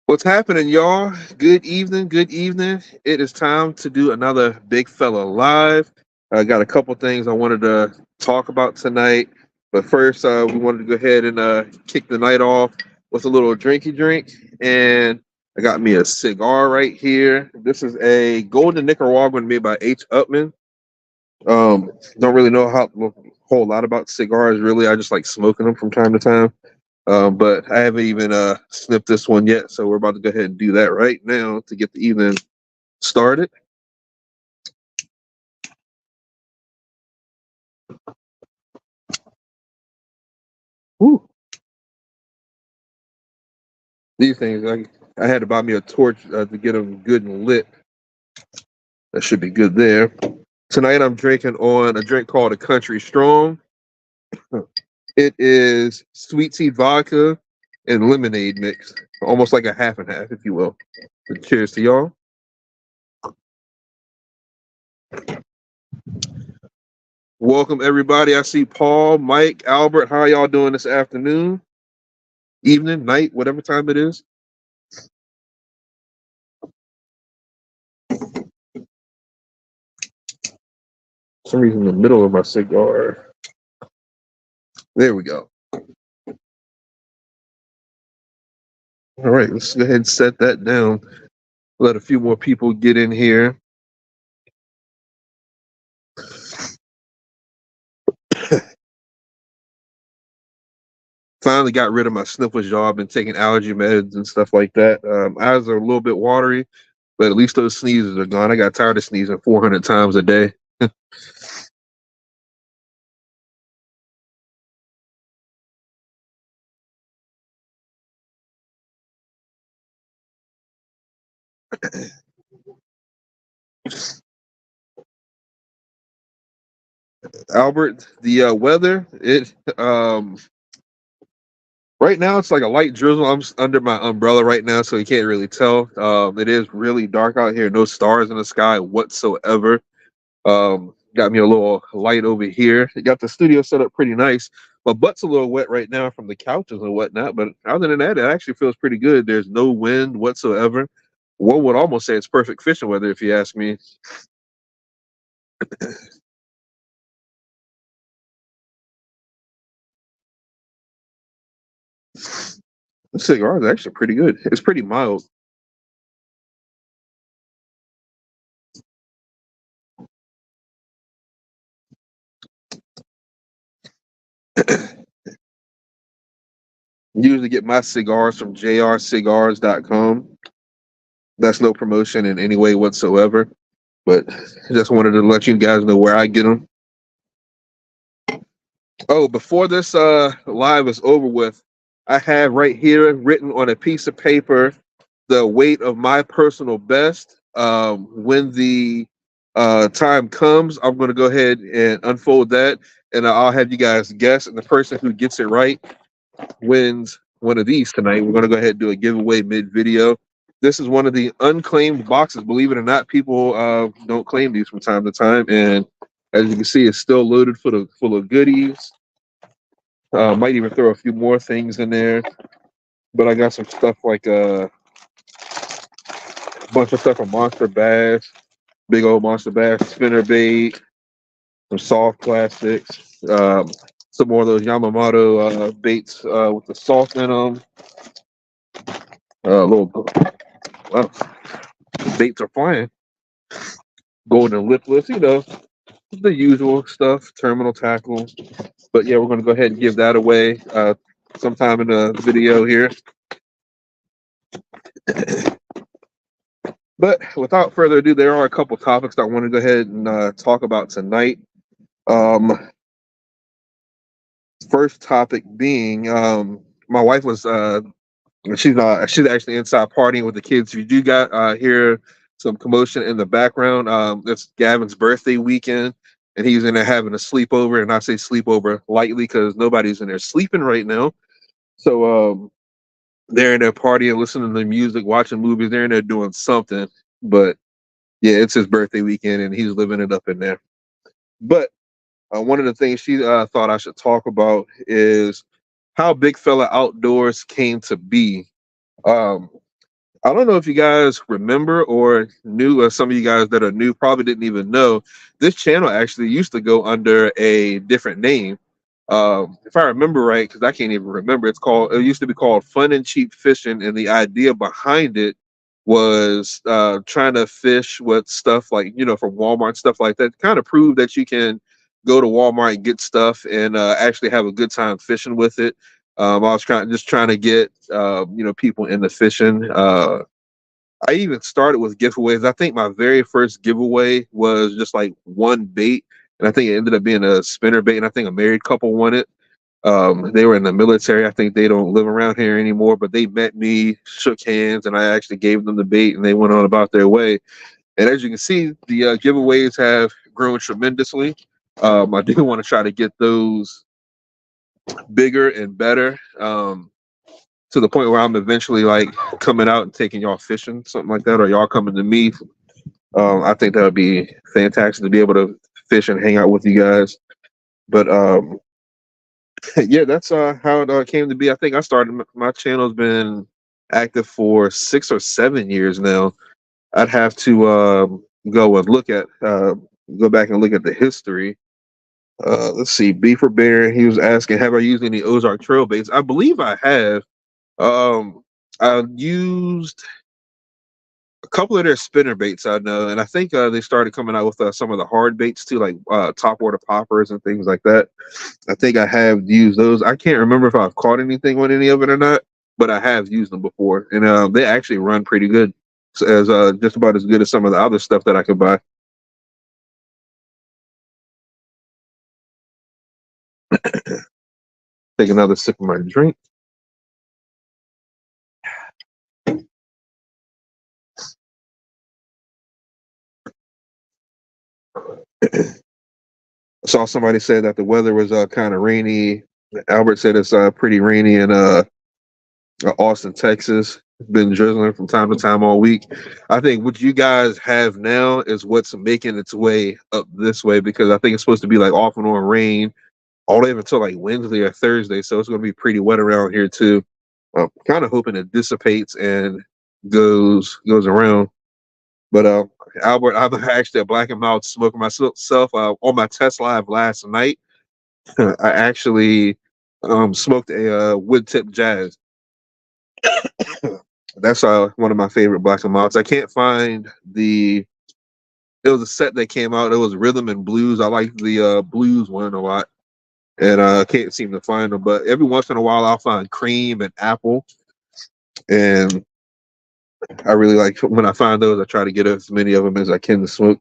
What's happening, y'all? Good evening. Good evening. It is time to do another Big Fella Live. I got a couple things I wanted to talk about tonight, but first, we wanted to go ahead and kick the night off with a little drinky drink. And I got me a cigar right here. This is a Golden Nicaraguan made by H. Upman. Don't really know how a whole lot about cigars, really. I just like smoking them from time to time. But I haven't even snipped this one yet, so we're about to go ahead and do that right now to get the evening started. Woo. These things, I had to buy me a torch to get them good and lit. That should be good there. Tonight I'm drinking on a drink called a Country Strong. It is sweet tea vodka and lemonade mix, almost like a half and half, if you will. But cheers to y'all. Welcome everybody. I see Paul, Mike, Albert. How y'all doing this afternoon, evening, night, whatever time it is? For some reason, in the middle of my cigar. There we go. All right, let's go ahead and set that down. Let a few more people get in here. Finally got rid of my sniffles, y'all. I've been taking allergy meds and stuff like that. Eyes are a little bit watery, but at least those sneezes are gone. I got tired of sneezing 400 times a day. Albert, the weather, it right now it's like a light drizzle. I'm under my umbrella right now, so you can't really tell. It is really dark out here. No stars in the sky whatsoever. Got me a little light over here. Got the studio set up pretty nice. My butt's a little wet right now from the couches and whatnot, but other than that, it actually feels pretty good. There's no wind whatsoever. One would almost say it's perfect fishing weather, if you ask me. The cigar is actually pretty good. It's pretty mild. Usually get my cigars from jrcigars.com. That's no promotion in any way whatsoever, but I just wanted to let you guys know where I get them. Oh, before this live is over with, I have right here written on a piece of paper the weight of my personal best. When the time comes, I'm going to go ahead and unfold that, and I'll have you guys guess. And the person who gets it right wins one of these tonight. We're going to go ahead and do a giveaway mid video. This is one of the unclaimed boxes. Believe it or not, people don't claim these from time to time, and as you can see, it's still loaded full of goodies. Might even throw a few more things in there, but I got some stuff like a bunch of stuff from Monster Bass, big old Monster Bass spinner bait, some soft plastics, some more of those Yamamoto baits with the salt in them. Little wow, baits are flying. Golden lipless, the usual stuff, terminal tackle. But yeah, we're going to go ahead and give that away sometime in the video here. But without further ado, there are a couple topics that I want to go ahead and talk about tonight. First topic being, my wife was she's actually inside partying with the kids. You do got hear some commotion in the background. It's Gavin's birthday weekend, and he's in there having a sleepover. And I say sleepover lightly because nobody's in there sleeping right now. So they're in there partying, listening to music, watching movies. They're in there doing something. But yeah, it's his birthday weekend, and he's living it up in there. But one of the things she thought I should talk about is how Big Fella Outdoors came to be. Um, I don't know if you guys remember or knew, or some of you guys that are new probably didn't even know. This channel actually used to go under a different name. If I remember right, because I can't even remember, it used to be called Fun and Cheap Fishing, and the idea behind it was trying to fish with stuff like, from Walmart, stuff like that, kind of prove that you can go to Walmart and get stuff and actually have a good time fishing with it. I was trying to get people into fishing. I even started with giveaways. I think my very first giveaway was just like one bait, and I think it ended up being a spinner bait, and I think a married couple won it. They were in the military. I think they don't live around here anymore, but they met me, shook hands, and I actually gave them the bait, and they went on about their way. And as you can see, the giveaways have grown tremendously. I do want to try to get those bigger and better, to the point where I'm eventually like coming out and taking y'all fishing, something like that, or y'all coming to me. I think that would be fantastic to be able to fish and hang out with you guys. But yeah, that's how it came to be. I think I started my channel's been active for 6 or 7 years now. I'd have to go and go back and look at the history. Let's see, Beaver Bear. He was asking, have I used any Ozark trail baits? I believe I have. Um, I used a couple of their spinner baits, I know, and I think they started coming out with some of the hard baits too, like top water poppers and things like that. I think I have used those. I can't remember if I've caught anything on any of it or not, but I have used them before, and they actually run pretty good, as just about as good as some of the other stuff that I could buy. Take another sip of my drink. I saw somebody say that the weather was kind of rainy. Albert said it's pretty rainy in Austin, Texas. It's been drizzling from time to time all week. I think what you guys have now is what's making its way up this way, because I think it's supposed to be like off and on rain all the way up until like Wednesday or Thursday. So it's going to be pretty wet around here too. I'm kind of hoping it dissipates and goes around. But Albert, I'm actually a black and mild smoker myself. On my test live last night, I actually smoked a wood tip jazz. That's one of my favorite black and milds. I can't find the. It was a set that came out. It was rhythm and blues. I like the blues one a lot, and I can't seem to find them. But every once in a while, I'll find cream and apple, and I really like when I find those. I try to get as many of them as I can to smoke.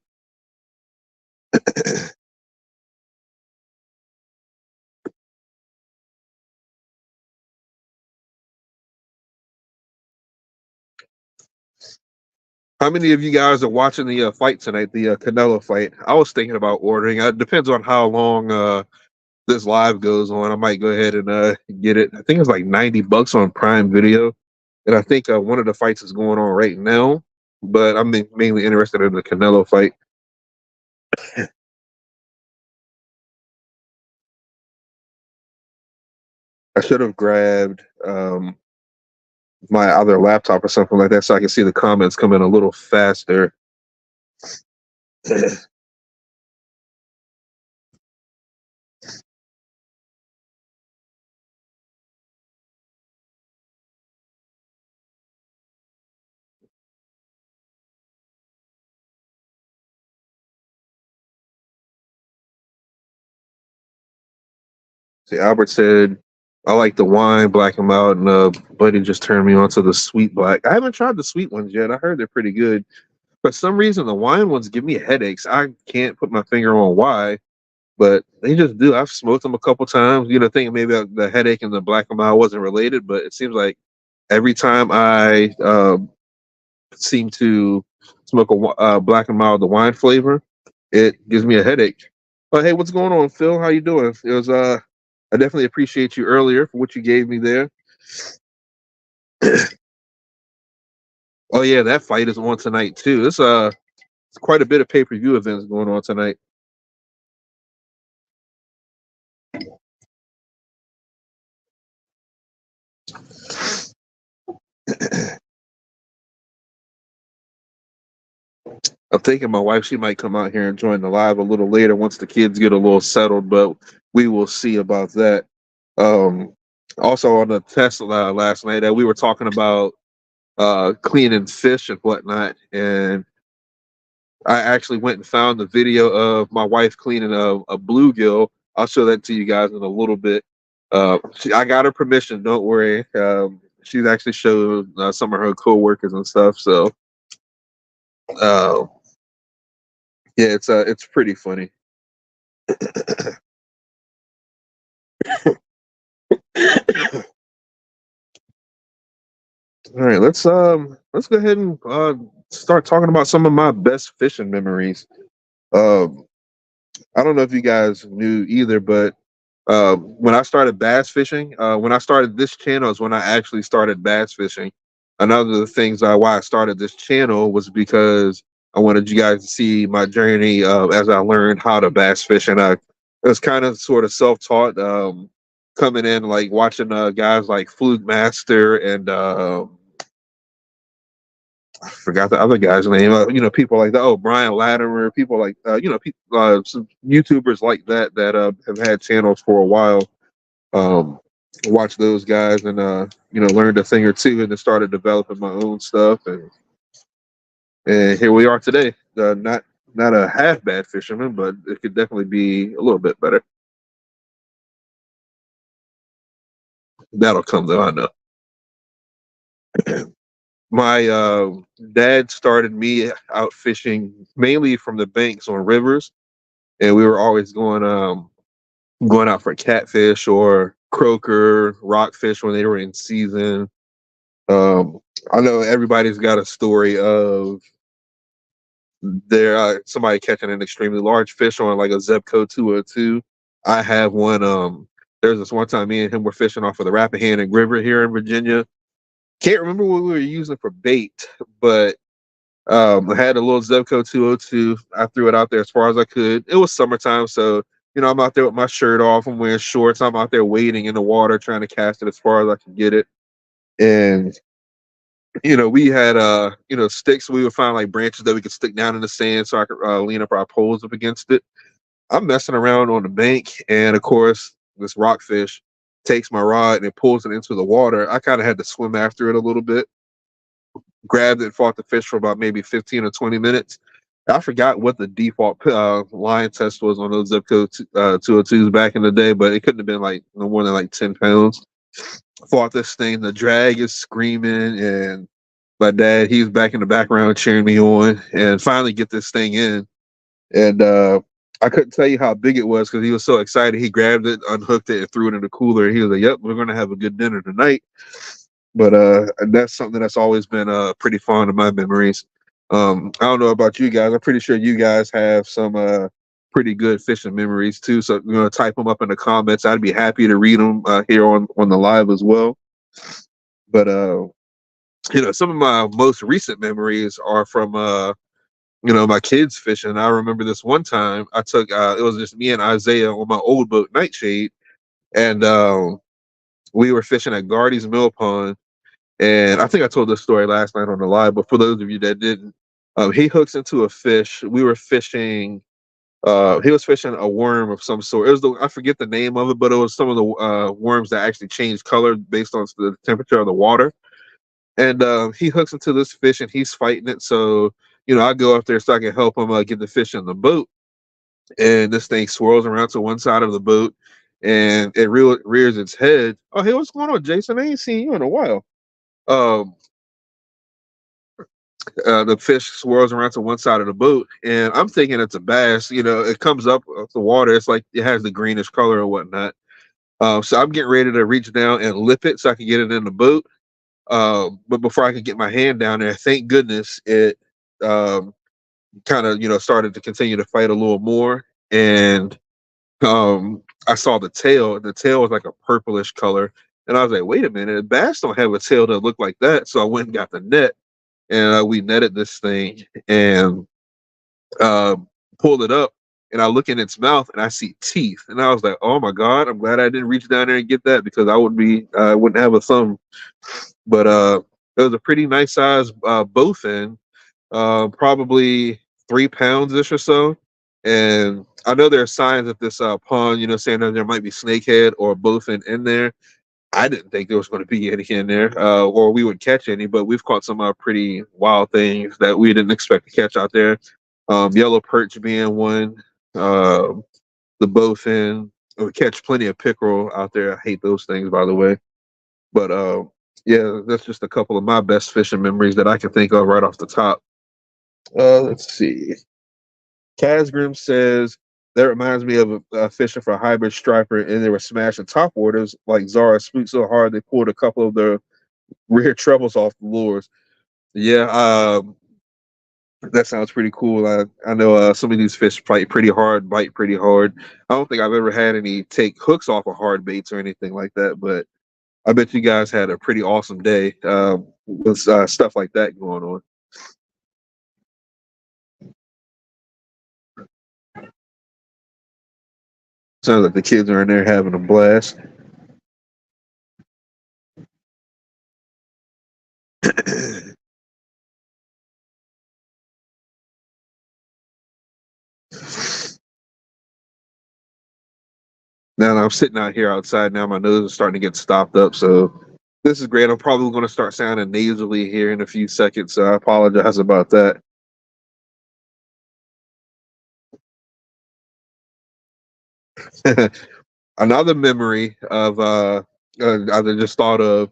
How many of you guys are watching the fight tonight, the Canelo fight? I was thinking about ordering. It depends on how long this live goes on. I might go ahead and get it. I think it's like $90 on Prime Video, and I think one of the fights is going on right now. But I'm mainly interested in the Canelo fight. I should have grabbed my other laptop or something like that so I can see the comments come in a little faster. See, Albert said, I like the wine, black and mild, and Buddy just turned me on to the sweet black. I haven't tried the sweet ones yet. I heard they're pretty good. For some reason, the wine ones give me headaches. I can't put my finger on why, but they just do. I've smoked them a couple times, thinking maybe the headache and the black and mild wasn't related, but it seems like every time I seem to smoke a black and mild, the wine flavor, it gives me a headache. But hey, what's going on, Phil? How you doing? It was I definitely appreciate you earlier for what you gave me there. Oh yeah, that fight is on tonight too. It's quite a bit of pay-per-view events going on tonight. I'm thinking my wife, she might come out here and join the live a little later once the kids get a little settled, but we will see about that. Um, Also on the test last night, we were talking about cleaning fish and whatnot, and I actually went and found the video of my wife cleaning a bluegill. I'll show that to you guys in a little bit. I got her permission. Don't worry. She's actually showed some of her coworkers and stuff. So uh, yeah, it's pretty funny. All right, let's go ahead and start talking about some of my best fishing memories. Um, I don't know if you guys knew either, but when I started bass fishing, when I started this channel is when I actually started bass fishing. Another of the things why I started this channel was because I wanted you guys to see my journey as I learned how to bass fish, and it was kind of sort of self-taught, coming in like watching guys like Fluke Master and I forgot the other guy's name. People like that. Oh, Brian Latimer. People like people, some YouTubers like that that have had channels for a while. Um, Watch those guys and learned a thing or two, and then started developing my own stuff, and here we are today. Not a half bad fisherman, but it could definitely be a little bit better. That'll come though, I know. My dad started me out fishing mainly from the banks on rivers, and we were always going out for catfish or croaker, rockfish when they were in season. Um, I know everybody's got a story of somebody catching an extremely large fish on like a Zebco 202. I have one. There's this one time me and him were fishing off of the Rappahannock River here in Virginia. Can't remember what we were using for bait, but I had a little Zebco 202. I threw it out there as far as I could. It was summertime, so I'm out there with my shirt off. I'm wearing shorts. I'm out there wading in the water trying to cast it as far as I could get it. And we had sticks. We would find like branches that we could stick down in the sand so I could lean up our poles up against it. I'm messing around on the bank, and of course, this rockfish takes my rod and it pulls it into the water. I kind of had to swim after it a little bit, grabbed it, fought the fish for about maybe 15 or 20 minutes. I forgot what the default line test was on those Zipco 202s back in the day, but it couldn't have been like no more than like 10 pounds. Fought this thing. The drag is screaming, and my dad, he's back in the background cheering me on, and finally get this thing in. And I couldn't tell you how big it was because he was so excited. He grabbed it, unhooked it, and threw it in the cooler. He was like, "Yep, we're gonna have a good dinner tonight." But that's something that's always been pretty fond of my memories. I don't know about you guys. I'm pretty sure you guys have some pretty good fishing memories too. So type them up in the comments. I'd be happy to read them here on the live as well. But some of my most recent memories are from my kids fishing. I remember this one time I took it was just me and Isaiah on my old boat Nightshade, and we were fishing at Gardy's Mill Pond. And I think I told this story last night on the live, but for those of you that didn't, he hooks into a fish. We were fishing. He was fishing a worm of some sort. It was I forget the name of it, but it was some of the worms that actually change color based on the temperature of the water. And he hooks into this fish, and he's fighting it. So I go up there so I can help him get the fish in the boat. And this thing swirls around to one side of the boat, and it rears its head. Oh, hey, what's going on, Jason? I ain't seen you in a while. Um, the fish swirls around to one side of the boat, and I'm thinking it's a bass. It comes up off the water. It's like it has the greenish color or whatnot. So I'm getting ready to reach down and lip it so I can get it in the boat. But before I could get my hand down there, thank goodness it kind of started to continue to fight a little more, and I saw the tail. The tail was like a purplish color, and I was like, wait a minute, bass don't have a tail that looked like that. So I went and got the net, and we netted this thing and uh, pulled it up. And I look in its mouth and I see teeth, and I was like, "Oh my god! I'm glad I didn't reach down there and get that because I wouldn't have a thumb." But it was a pretty nice size bowfin, probably 3 pounds ish or so. And I know there are signs at this pond, saying that there might be snakehead or bowfin in there. I didn't think there was going to be any in there, or we would catch any, but we've caught some pretty wild things that we didn't expect to catch out there. Yellow perch being one, the bowfin. We catch plenty of pickerel out there. I hate those things, by the way. But yeah, that's just a couple of my best fishing memories that I can think of right off the top. Let's see. Casgrim says that reminds me of fishing for hybrid striper, and they were smashing top waters like Zara spooked so hard they pulled a couple of the rear trebles off the lures. Yeah, that sounds pretty cool. I know some of these fish fight pretty hard, bite pretty hard. I don't think I've ever had any take hooks off of hard baits or anything like that, but I bet you guys had a pretty awesome day with stuff like that going on. Sounds like the kids are in there having a blast. Now I'm sitting out here outside now. My nose is starting to get stopped up, so this is great. I'm probably going to start sounding nasally here in a few seconds, so I apologize about that. Another memory of I just thought of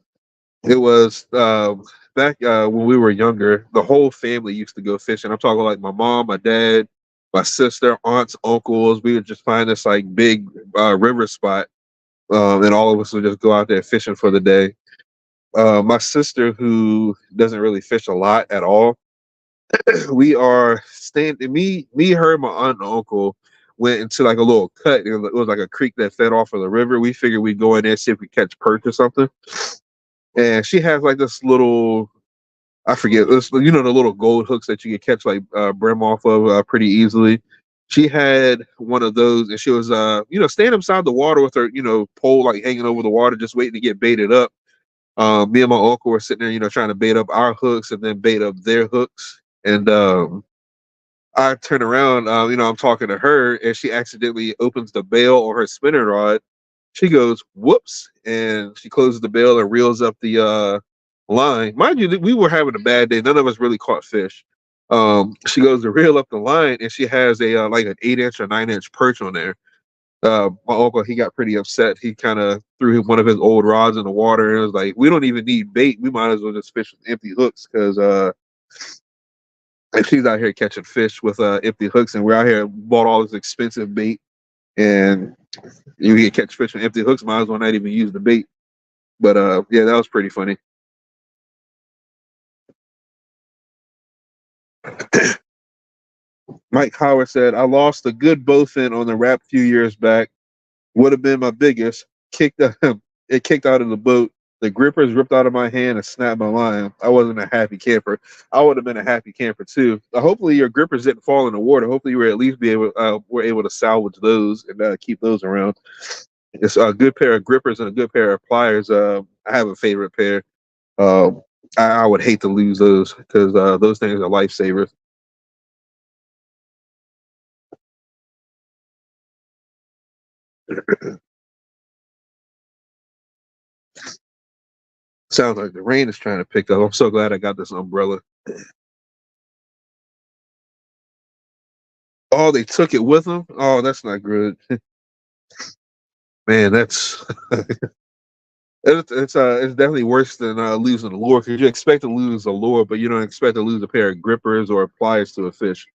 it was back when we were younger. The whole family used to go fishing. I'm talking like my mom, my dad, my sister, aunts, uncles. We would just find this like big river spot, and all of us would just go out there fishing for the day. My sister, who doesn't really fish a lot at all, we are staying. Her, my aunt, and uncle went into like a little cut. It was like a creek that fed off of the river. We figured we'd go in there see if we catch perch or something. And she has like this little, I forget this, the little gold hooks that you can catch like brim off of pretty easily. She had one of those, and she was standing beside the water with her pole like hanging over the water, just waiting to get baited up. Me and my uncle were sitting there, trying to bait up our hooks and then bait up their hooks. And I turn around, I'm talking to her, and she accidentally opens the bail on her spinning rod. She goes, "Whoops!" and she closes the bail and reels up the line. Mind you, we were having a bad day. None of us really caught fish. She goes to reel up the line, and she has a like an 8 inch or 9 inch perch on there. My uncle, he got pretty upset. He kind of threw one of his old rods in the water and was like, "We don't even need bait. We might as well just fish with empty hooks because and she's out here catching fish with empty hooks, and we're out here bought all this expensive bait, and you can catch fish with empty hooks. Might as well not even use the bait." But yeah, that was pretty funny. Mike Howard said, "I lost a good bowfin on the wrap a few years back. Would have been my biggest. Kicked it kicked out of the boat. The grippers ripped out of my hand and snapped my line. I wasn't a happy camper. I would have been a happy camper too. Hopefully your grippers didn't fall in the water. Hopefully you were at least were able to salvage those and keep those around. It's a good pair of grippers and a good pair of pliers. I have a favorite pair. Um, I would hate to lose those because those things are lifesavers. Sounds like the rain is trying to pick up. I'm so glad I got this umbrella. Oh, they took it with them. Oh, that's not good, man. That's it's definitely worse than losing a lure because you expect to lose a lure, but you don't expect to lose a pair of grippers or pliers to a fish.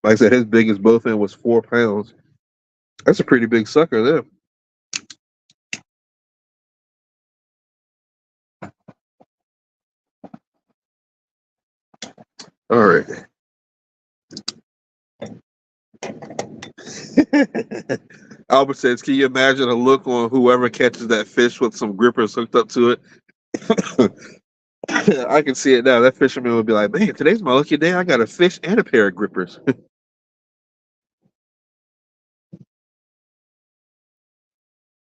Like I said, his biggest bowfin was 4 pounds. That's a pretty big sucker there. All right. Albert says, "Can you imagine a look on whoever catches that fish with some grippers hooked up to it?" I can see it now. That fisherman would be like, "Man, today's my lucky day. I got a fish and a pair of grippers."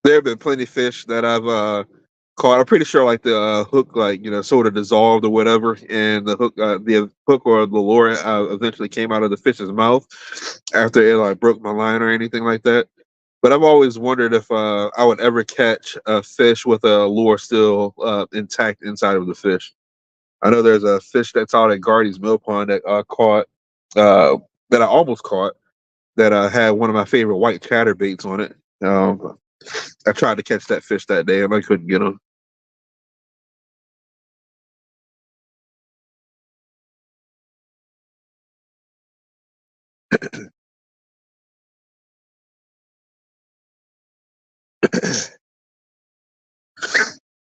There have been plenty of fish that I've caught. I'm pretty sure like the hook, like sort of dissolved or whatever, and the hook or the lure eventually came out of the fish's mouth after it like broke my line or anything like that. But I've always wondered if I would ever catch a fish with a lure still intact inside of the fish. I know there's a fish that's out at Gardy's Mill Pond that I caught, uh, that I almost caught, that had one of my favorite white chatterbaits on it. I tried to catch that fish that day and I couldn't get him.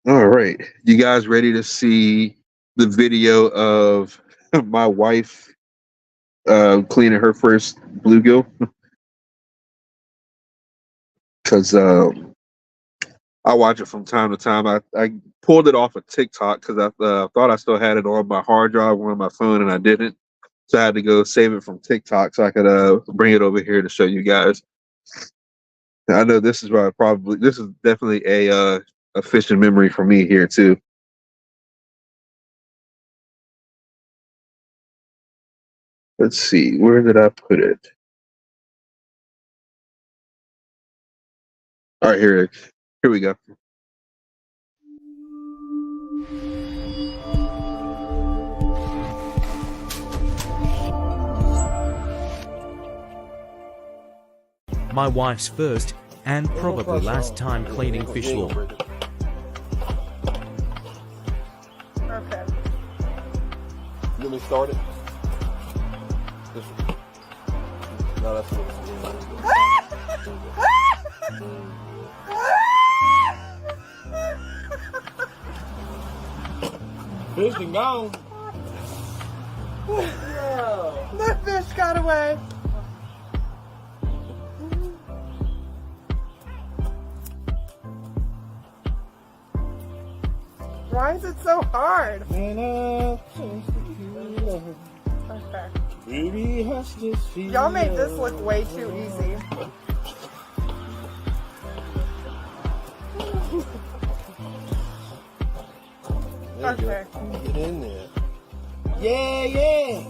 All right, you guys ready to see the video of my wife cleaning her first bluegill? Because I watch it from time to time. I pulled it off of TikTok because I thought I still had it on my hard drive on my phone and I didn't. So I had to go save it from TikTok so I could bring it over here to show you guys. I know this is this is definitely a fishing memory for me here too. Let's see, where did I put it? All right, here we go. My wife's first and probably last time cleaning fish lure. Okay. You want me to start it? This one. No, that's what it's Fish been gone. The fish got away. Why is it so hard? Okay. Y'all made this look way too easy. Okay. Get in there. Yeah.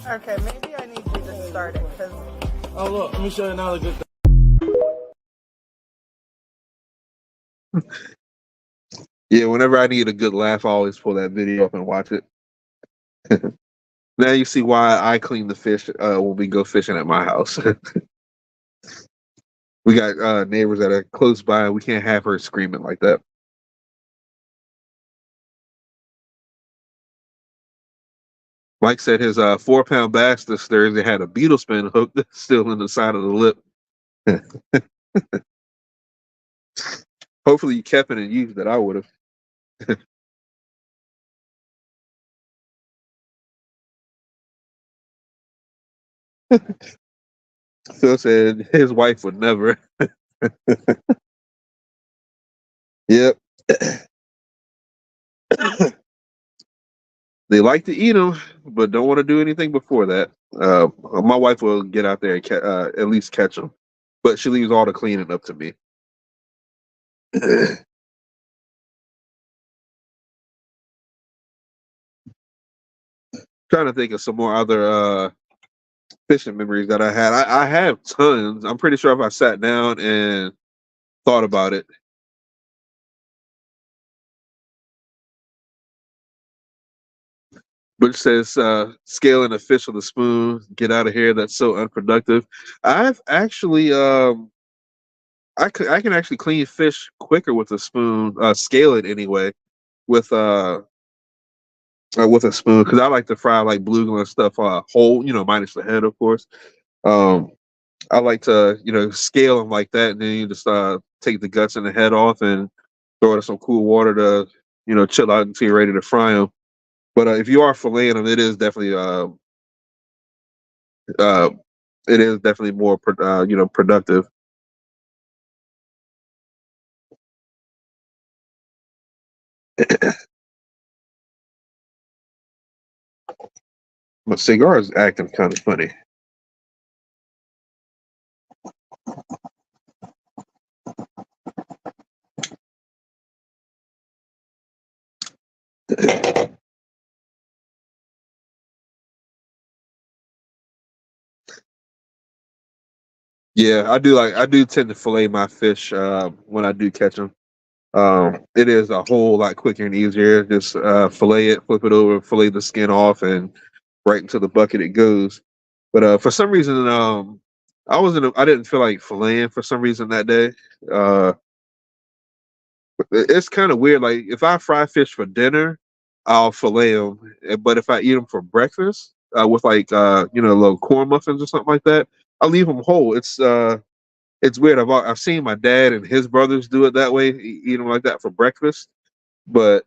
Okay, maybe I need you to start it because Oh, look, let me show you another good thing. Yeah, whenever I need a good laugh, I always pull that video up and watch it. Now you see why I clean the fish when we go fishing at my house. We got neighbors that are close by, and we can't have her screaming like that. Mike said his 4-pound bass this Thursday had a beetle spin hook still in the side of the lip. Hopefully you kept it and used it. I would have. Phil said his wife would never. Yep. They like to eat them, but don't want to do anything before that. My wife will get out there and at least catch them, but she leaves all the cleaning up to me. Trying to think of some more other fishing memories that I had. I have tons. I'm pretty sure if I sat down and thought about it. Which says scaling a fish with a spoon. Get out of here. That's so unproductive. I've actually I can actually clean fish quicker with a spoon. Scale it anyway with a spoon because I like to fry like bluegill and stuff whole. Minus the head, of course. Um, I like to scale them like that, and then you just take the guts and the head off and throw it in some cool water to chill out until you're ready to fry them. But if you are filleting them, uh, it is definitely more productive. My cigar is acting kind of funny. Yeah, I do tend to fillet my fish when I do catch them. It is a whole lot quicker and easier. Just fillet it, flip it over, fillet the skin off, and right into the bucket it goes. But for some reason, I didn't feel like filleting for some reason that day. Uh, it's kind of weird. Like if I fry fish for dinner, I'll fillet them. But if I eat them for breakfast, with like little corn muffins or something like that, I'll leave them whole. It's weird. I've seen my dad and his brothers do it that way, eat them like that for breakfast. But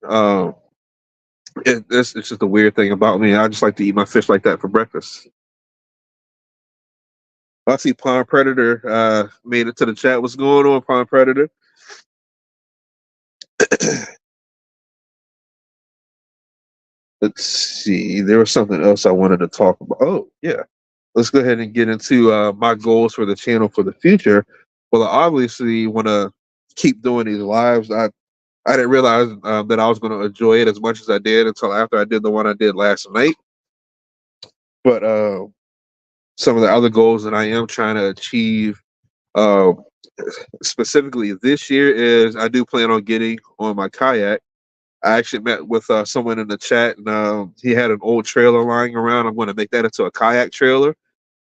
um, it's just a weird thing about me. I just like to eat my fish like that for breakfast. I see Pond Predator made it to the chat. What's going on, Pond Predator? Let's see. There was something else I wanted to talk about. Oh, yeah. Let's go ahead and get into my goals for the channel for the future. Well, I obviously want to keep doing these lives. I didn't realize that I was going to enjoy it as much as I did until after I did the one I did last night. But some of the other goals that I am trying to achieve, uh, specifically this year, is I do plan on getting on my kayak. I actually met with someone in the chat, and he had an old trailer lying around. I'm going to make that into a kayak trailer.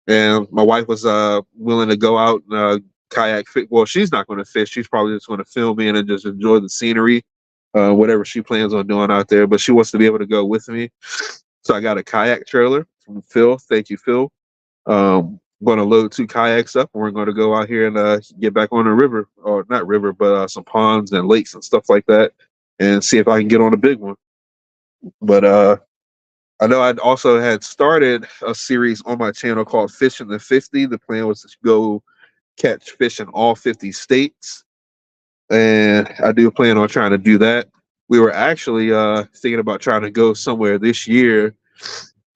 And my wife was willing to go out and kayak. Well, she's not going to fish. She's probably just going to film me and then just enjoy the scenery, whatever she plans on doing out there. But she wants to be able to go with me. So I got a kayak trailer from Phil. Thank you, Phil. I'm going to load 2 kayaks up, and we're going to go out here and get back on the river, or not river, but some ponds and lakes and stuff like that, and see if I can get on a big one. But I know I'd also had started a series on my channel called Fishing the 50. The plan was to go catch fish in all 50 states, and I do plan on trying to do that. We were actually thinking about trying to go somewhere this year,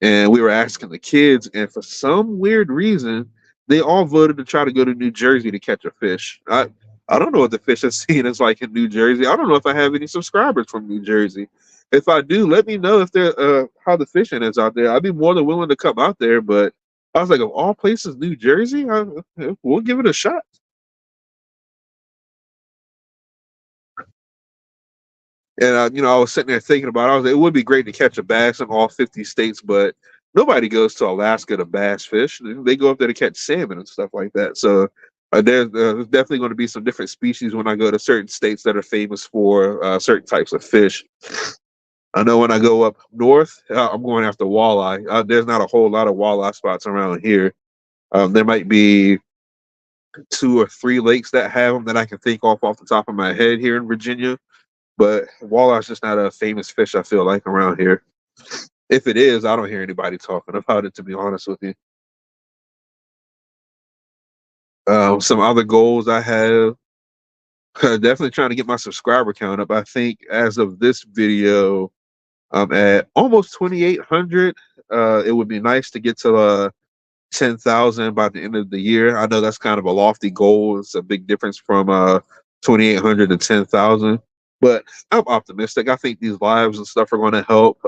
and we were asking the kids, and for some weird reason, they all voted to try to go to New Jersey to catch a fish. I don't know what the fishing scene is like in New Jersey. I don't know if I have any subscribers from New Jersey. If I do, let me know if they're how the fishing is out there. I'd be more than willing to come out there, but I was like, of all places, New Jersey, we'll give it a shot. And I was sitting there thinking about it. I was like, it would be great to catch a bass in all 50 states, but nobody goes to Alaska to bass fish. They go up there to catch salmon and stuff like that. So there's definitely going to be some different species when I go to certain states that are famous for certain types of fish. I know when I go up north, I'm going after walleye. There's not a whole lot of walleye spots around here. There might be 2 or 3 lakes that have them that I can think off the top of my head here in Virginia. But walleye's just not a famous fish, I feel like, around here. If it is, I don't hear anybody talking about it, to be honest with you. Some other goals I have, definitely trying to get my subscriber count up. I think as of this video, I'm at almost 2,800. It would be nice to get to 10,000 by the end of the year. I know that's kind of a lofty goal. It's a big difference from 2,800 to 10,000. But I'm optimistic. I think these lives and stuff are going to help.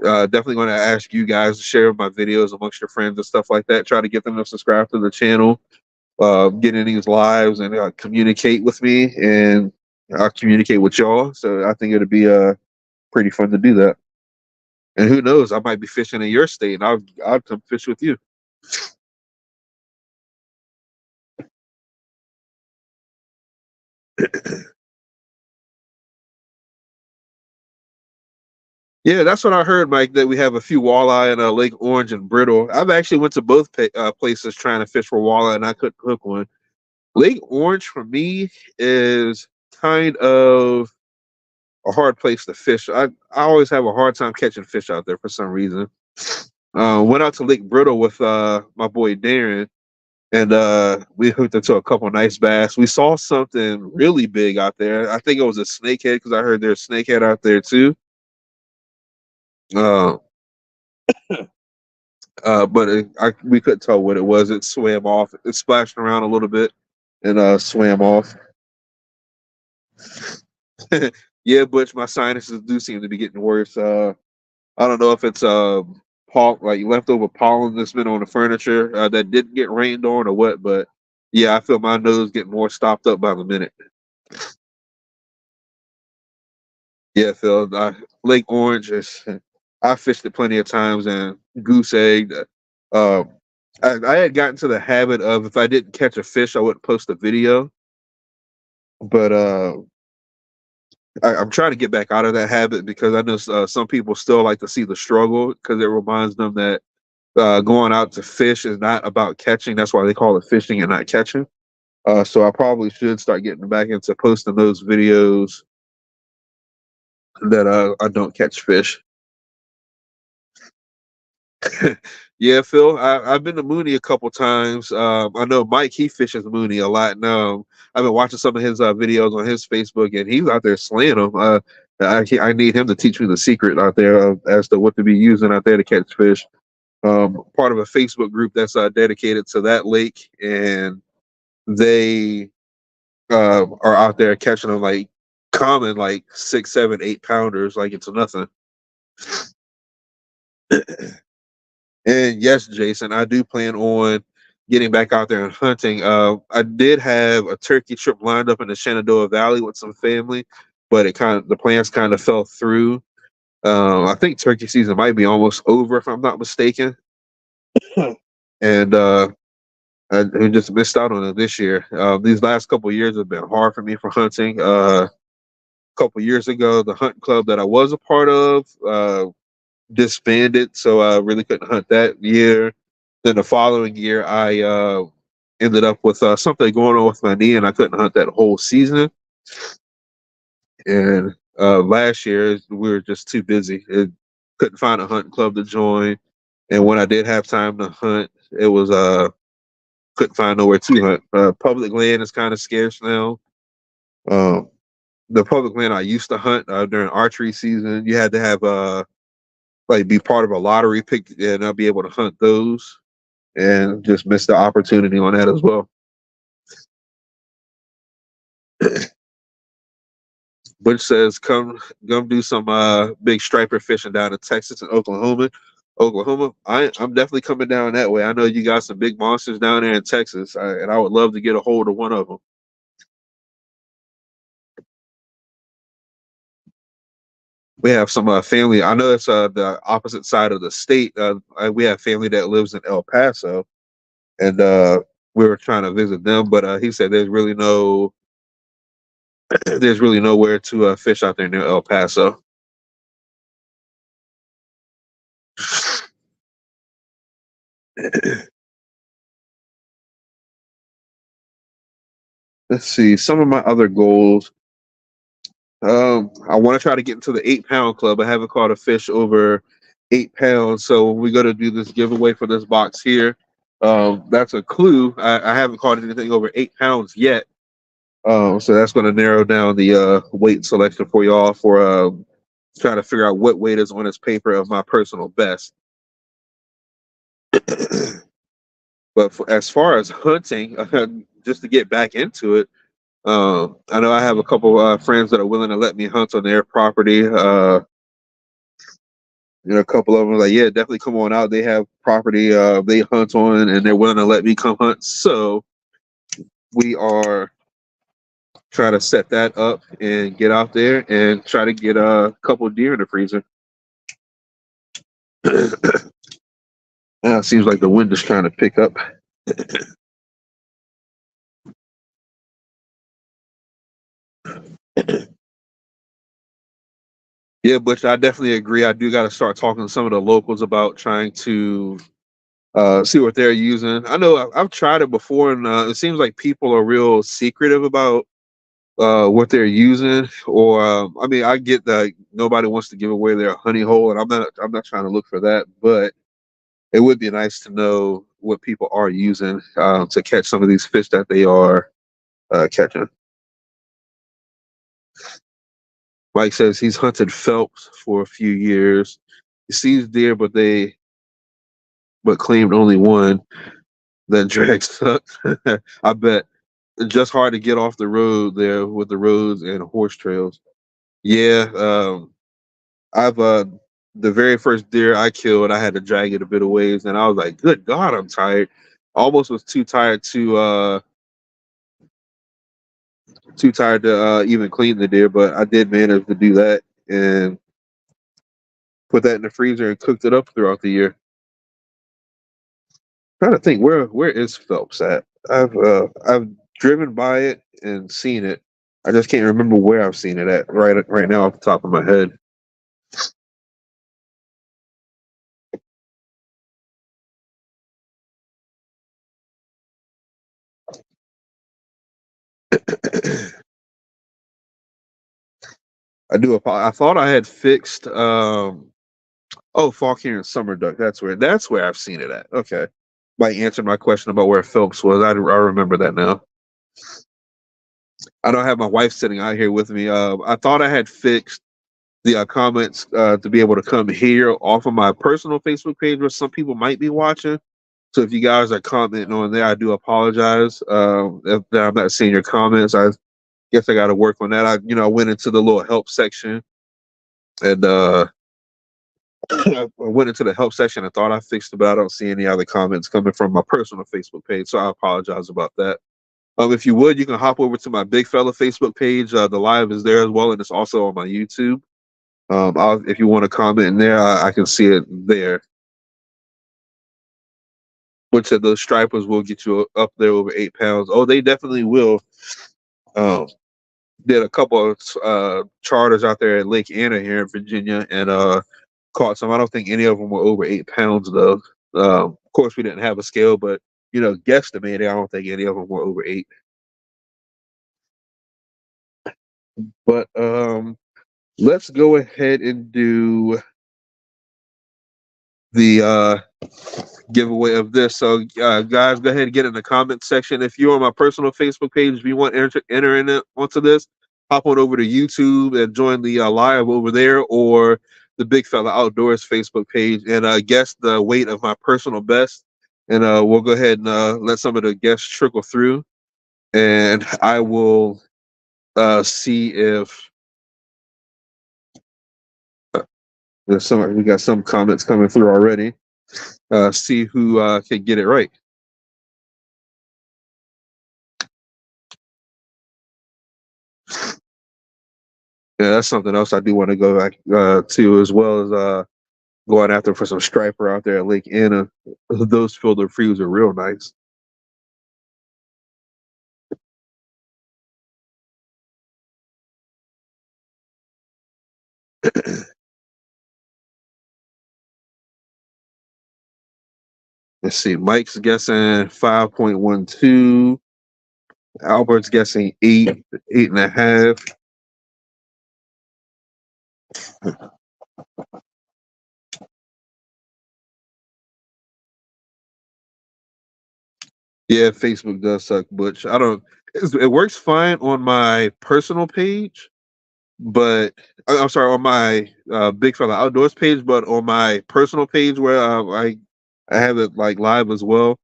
Definitely going to ask you guys to share my videos amongst your friends and stuff like that. Try to get them to subscribe to the channel, get in these lives, and communicate with me, and I'll communicate with y'all. So I think it'll be pretty fun to do that. And who knows, I might be fishing in your state, and I'll come fish with you. Yeah, that's what I heard, Mike. That we have a few walleye in Lake Orange and Brittle. I've actually went to both places trying to fish for walleye, and I couldn't hook one. Lake Orange for me is kind of a hard place to fish. I always have a hard time catching fish out there for some reason. Went out to Lake Brittle with my boy Darren, and we hooked into a couple nice bass. We saw something really big out there. I think it was a snakehead because I heard there's snakehead out there too. Uh, But we couldn't tell what it was. It swam off. It splashed around a little bit and swam off. Yeah, Butch, my sinuses do seem to be getting worse. I don't know if it's like leftover pollen that's been on the furniture that didn't get rained on or what, but yeah, I feel my nose getting more stopped up by the minute. Yeah, Phil, Lake Orange is. I fished it plenty of times and goose egg. Uh, I had gotten to the habit of if I didn't catch a fish, I wouldn't post a video. But I'm trying to get back out of that habit because I know some people still like to see the struggle because it reminds them that going out to fish is not about catching. That's why they call it fishing and not catching. So I probably should start getting back into posting those videos that I don't catch fish. Yeah, Phil, I've been to Mooney a couple times. I know Mike, he fishes Mooney a lot. And I've been watching some of his videos on his Facebook, and he's out there slaying them. I need him to teach me the secret out there as to what to be using out there to catch fish. Part of a Facebook group that's dedicated to that lake, and they are out there catching them like common, like 6, 7, 8 pounders, like it's nothing. And yes, Jason, I do plan on getting back out there and hunting. I did have a turkey trip lined up in the Shenandoah Valley with some family, but the plans kind of fell through. I think turkey season might be almost over if I'm not mistaken, and I just missed out on it this year. These last couple of years have been hard for me for hunting. A couple years ago, the hunt club that I was a part of disbanded, so I really couldn't hunt that year. Then the following year, I ended up with something going on with my knee, and I couldn't hunt that whole season. And last year, we were just too busy. Couldn't find a hunting club to join, and when I did have time to hunt, it was couldn't find nowhere to hunt. Public land is kind of scarce now. Um, the public land I used to hunt during archery season, you had to have like be part of a lottery pick and I'll be able to hunt those, and just missed the opportunity on that as well. Butch says, come do some big striper fishing down in Texas and Oklahoma. I'm definitely coming down that way. I know you got some big monsters down there in Texas, and I would love to get a hold of one of them. We have some family. I know it's the opposite side of the state. We have family that lives in El Paso, and we were trying to visit them, but he said there's really nowhere to fish out there near El Paso. Let's see some of my other goals. I want to try to get into the 8 pound club. I haven't caught a fish over 8 pounds, so when we go to do this giveaway for this box here, that's a clue. I haven't caught anything over 8 pounds yet, so that's going to narrow down the weight selection for y'all for trying to figure out what weight is on this paper of my personal best. But as far as hunting, just to get back into it, I know I have a couple friends that are willing to let me hunt on their property. A couple of them are like, yeah, definitely come on out. They have property they hunt on, and they're willing to let me come hunt. So we are trying to set that up and get out there and try to get a couple of deer in the freezer. It seems like the wind is trying to pick up. Yeah, Butch, I definitely agree. I do got to start talking to some of the locals about trying to see what they're using. I know I've tried it before, and it seems like people are real secretive about what they're using. Or I mean, I get that nobody wants to give away their honey hole, and I'm not trying to look for that, but it would be nice to know what people are using to catch some of these fish that they are catching. Mike says he's hunted Phelps for a few years. He sees deer, but they but claimed only one. That drag sucked. I bet. Just hard to get off the road there with the roads and horse trails. Yeah, I've the very first deer I killed, I had to drag it a bit of ways, and I was like, "Good God, I'm tired." Almost was too tired to even clean the deer, but I did manage to do that and put that in the freezer and cooked it up throughout the year. Trying to think where is Phelps at? I've driven by it and seen it. I just can't remember where I've seen it at right now off the top of my head. I thought I had fixed Falkiner and Summer Duck. That's where I've seen it at. Okay. By answering my question about where Phelps was, I remember that now. I don't have my wife sitting out here with me. I thought I had fixed the comments to be able to come here off of my personal Facebook page where some people might be watching. So if you guys are commenting on there, I do apologize if I'm not seeing your comments. I guess I got to work on that. I went into the little help section and I went into the help section and thought I fixed it, but I don't see any other comments coming from my personal Facebook page. So I apologize about that. If you would, you can hop over to my Bigfella Facebook page. The live is there as well, and it's also on my YouTube. If you want to comment in there, I can see it there. Which of those stripers will get you up there over 8 pounds? Oh, they definitely will. Um, did a couple of charters out there at Lake Anna here in Virginia, and caught some. I don't think any of them were over 8 pounds though. Of course, we didn't have a scale, but guesstimated, I don't think any of them were over 8. But let's go ahead and do the giveaway of this. So, guys, go ahead and get in the comment section. If you're on my personal Facebook page, if you want to enter in it onto this, hop on over to YouTube and join the live over there, or the Big Fella Outdoors Facebook page, and guess the weight of my personal best. And we'll go ahead and let some of the guests trickle through, and I will see if we got some comments coming through already. See who can get it right. Yeah, that's something else I do want to go back to, as well as going after for some striper out there at Lake Anna. Those filter frees are real nice. Let's see. Mike's guessing 5.12. Albert's guessing 8.5. Yeah, Facebook does suck, Butch. It works fine on my personal page, but I'm sorry, on my Big Fella Outdoors page, but on my personal page where I have it like live as well,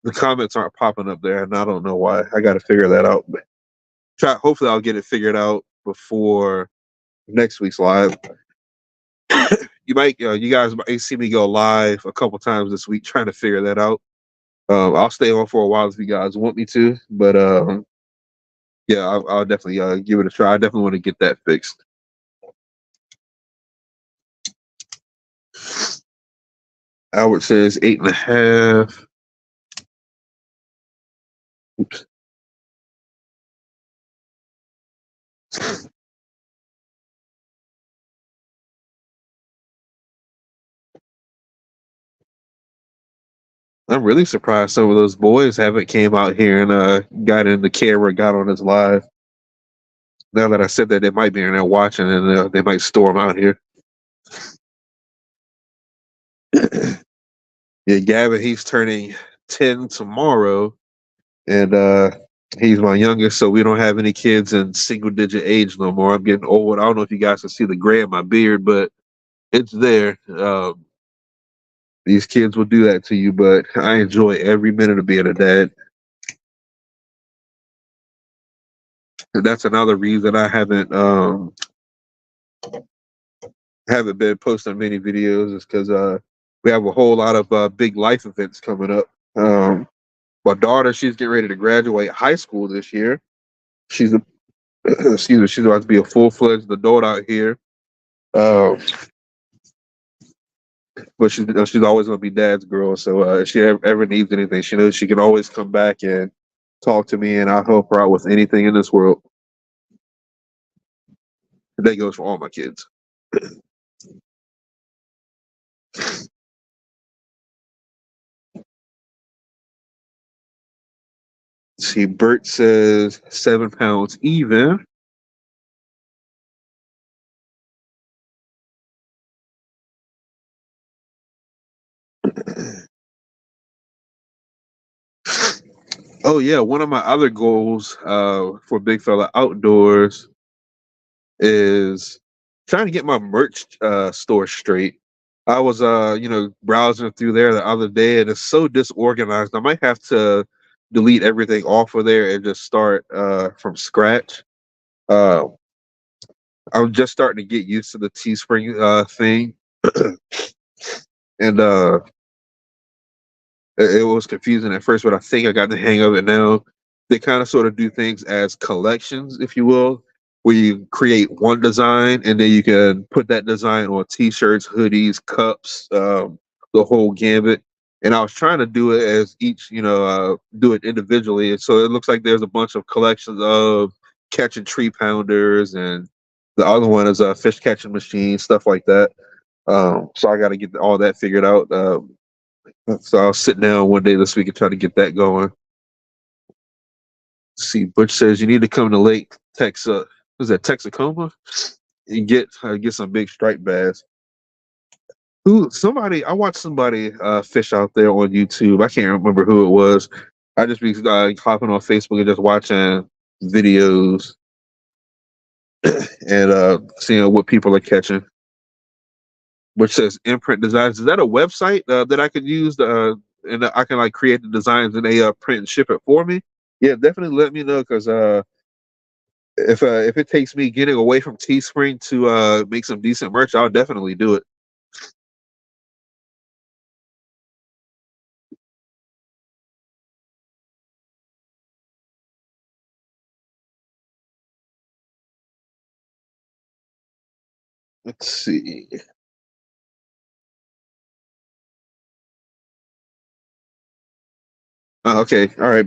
the comments aren't popping up there, and I don't know why. I got to figure that out. Hopefully, I'll get it figured out before next week's live. You guys might see me go live a couple times this week trying to figure that out. I'll stay on for a while if you guys want me to, but yeah, I'll definitely give it a try. I definitely want to get that fixed. Albert says 8.5. Oops. I'm really surprised some of those boys haven't came out here and got in the camera, got on this live. Now that I said that, they might be in there watching, and they might storm out here. Yeah, Gavin, he's turning 10 tomorrow, and he's my youngest, so we don't have any kids in single-digit age no more. I'm getting old. I don't know if you guys can see the gray in my beard, but it's there. These kids will do that to you, but I enjoy every minute of being a dad. And that's another reason I haven't been posting many videos is because we have a whole lot of big life events coming up. My daughter, she's getting ready to graduate high school this year. She's a excuse me, she's about to be a full-fledged adult out here. Um, but she's always gonna be dad's girl. So if she ever needs anything, she knows she can always come back and talk to me, and I'll help her out with anything in this world. And that goes for all my kids. See, Bert says 7 pounds even. Oh yeah, one of my other goals for Bigfella Outdoors is trying to get my merch store straight. I was browsing through there the other day and it's so disorganized. I might have to delete everything off of there and just start from scratch. Uh, I'm just starting to get used to the Teespring thing, and it was confusing at first, but I think I got the hang of it now. They kind of sort of do things as collections, if you will, where you create one design and then you can put that design on t-shirts, hoodies, cups, the whole gambit. And I was trying to do it as each, do it individually. So it looks like there's a bunch of collections of catching tree pounders, and the other one is a fish catching machine, stuff like that. So I got to get all that figured out. So I'll sit down one day this week and try to get that going. See, Butch says you need to come to Lake Texas. Was that Texacoma? And get some big striped bass. I watched somebody fish out there on YouTube. I can't remember who it was. I just be hopping on Facebook and just watching videos and seeing what people are catching. Which says Imprint Designs. Is that a website that I could use and I can like create the designs and they print and ship it for me? Yeah, definitely let me know because if it takes me getting away from Teespring to make some decent merch, I'll definitely do it. Let's see. Okay, all right.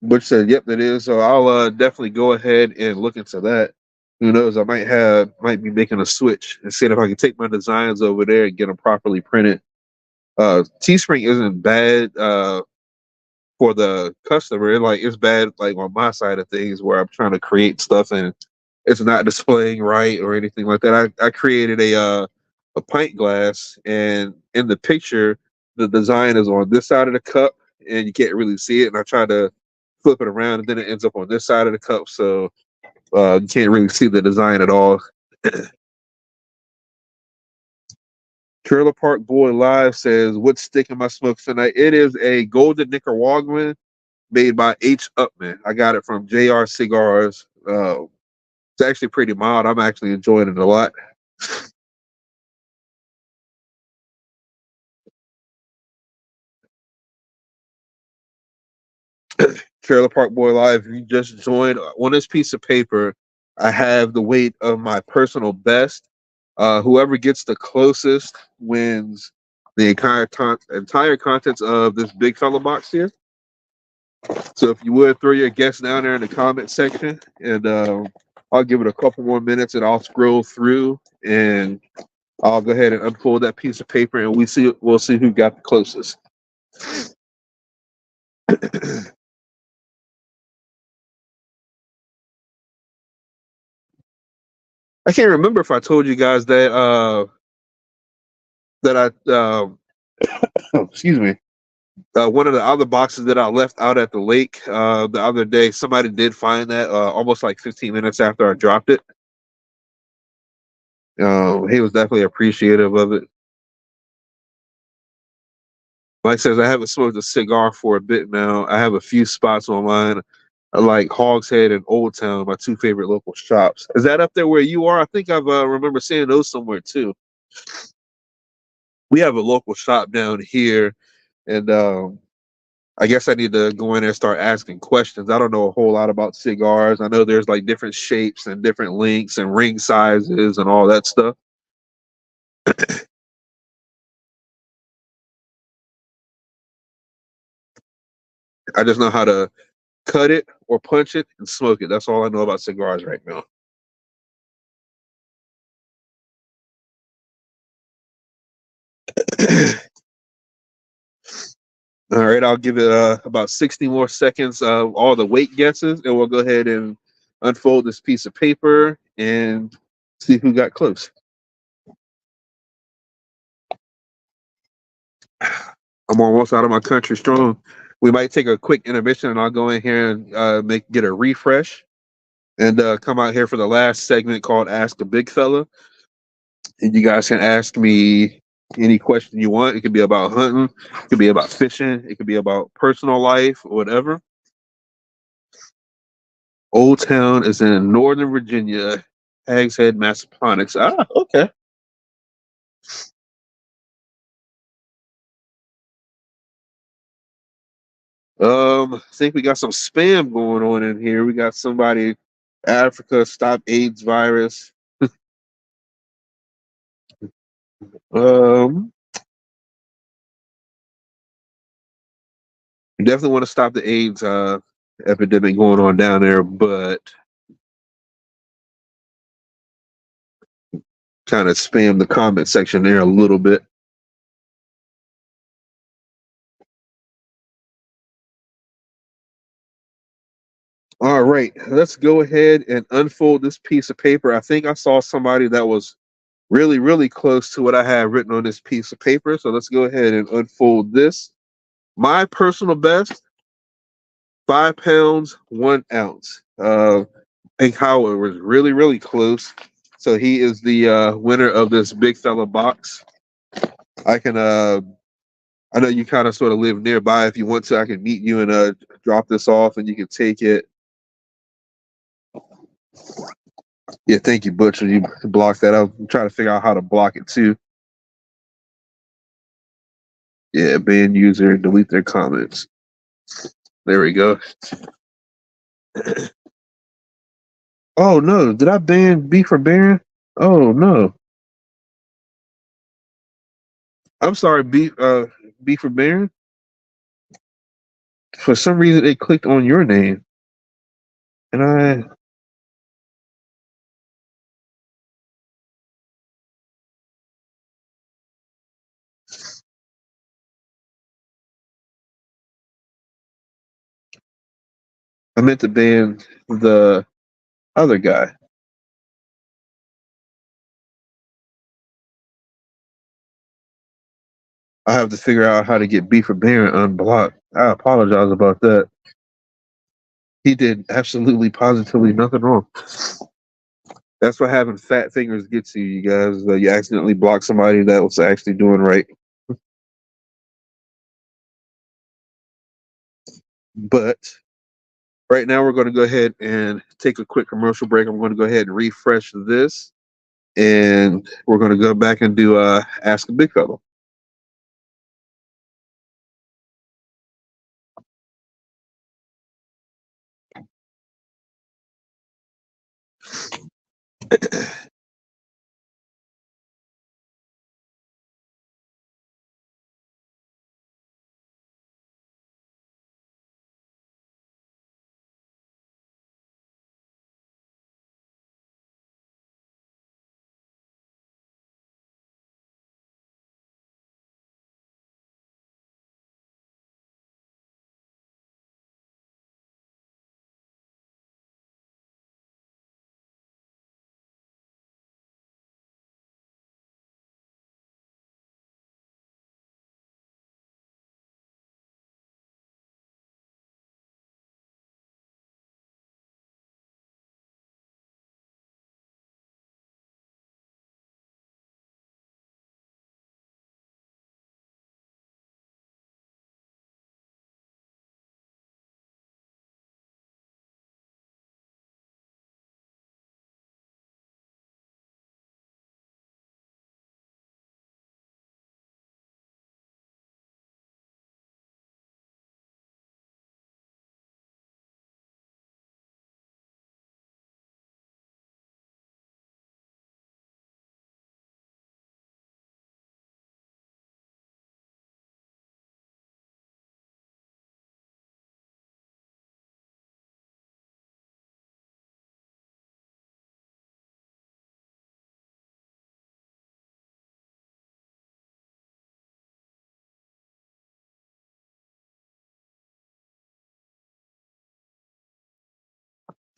Butch said, "Yep, that is." So I'll definitely go ahead and look into that. Who knows? I might be making a switch and seeing if I can take my designs over there and get them properly printed. Teespring isn't bad for the customer. It's bad like on my side of things where I'm trying to create stuff and it's not displaying right or anything like that. I created a pint glass, and in the picture the design is on this side of the cup and you can't really see it, and I try to flip it around and then it ends up on this side of the cup, so you can't really see the design at all. Trailer Park Boy Live says, "What's sticking my smokes tonight?" It is a golden Nicaraguan made by H. Upman. I got it from JR Cigars. It's actually pretty mild. I'm actually enjoying it a lot. Trailer Park Boy Live, if you just joined, on this piece of paper, I have the weight of my personal best. Whoever gets the closest wins the entire contents of this big fella box here. So if you would throw your guess down there in the comment section, and I'll give it a couple more minutes, and I'll scroll through, and I'll go ahead and unfold that piece of paper, and we'll see who got the closest. I can't remember if I told you guys that excuse me, one of the other boxes that I left out at the lake the other day. Somebody did find that almost like 15 minutes after I dropped it. He was definitely appreciative of it. Like I says, I haven't smoked a cigar for a bit now. I have a few spots on mine, like Hogshead and Old Town, my two favorite local shops. Is that up there where you are? I think I've remember seeing those somewhere too. We have a local shop down here, and I guess I need to go in there and start asking questions. I don't know a whole lot about cigars. I know there's like different shapes and different lengths and ring sizes and all that stuff. I just know how to cut it or punch it and smoke it. That's all I know about cigars right now. All right, I'll give it about 60 more seconds of all the weight guesses, and we'll go ahead and unfold this piece of paper and see who got close. I'm almost out of my country strong. We might take a quick intermission, and I'll go in here and get a refresh, and come out here for the last segment called Ask a Big Fella. And you guys can ask me any question you want. It could be about hunting, it could be about fishing, it could be about personal life or whatever. Old Town is in Northern Virginia, Hags Head, Massaponax. Ah, okay. I think we got some spam going on in here. We got somebody, Africa, stop AIDS virus. Um, we definitely want to stop the AIDS epidemic going on down there, but kind of spam the comment section there a little bit. All right, let's go ahead and unfold this piece of paper. I think I saw somebody that was really, really close to what I had written on this piece of paper. So let's go ahead and unfold this. My personal best, 5 pounds, 1 ounce. Hank Howard was really, really close. So he is the winner of this big fella box. I can, I know you kind of sort of live nearby. If you want to, I can meet you and drop this off and you can take it. Yeah, thank you, Butcher. You blocked that out. I'm trying to figure out how to block it too. Yeah, ban user, delete their comments. There we go. Oh no, did I ban B for Baron? Oh no. I'm sorry, B for Baron. For some reason it clicked on your name. And I meant to ban the other guy. I have to figure out how to get B for Baron unblocked. I apologize about that. He did absolutely positively nothing wrong. That's what having fat fingers gets you guys. You accidentally block somebody that was actually doing right. But right now we're going to go ahead and take a quick commercial break. I'm going to go ahead and refresh this, and we're going to go back and do Ask a Big Fella.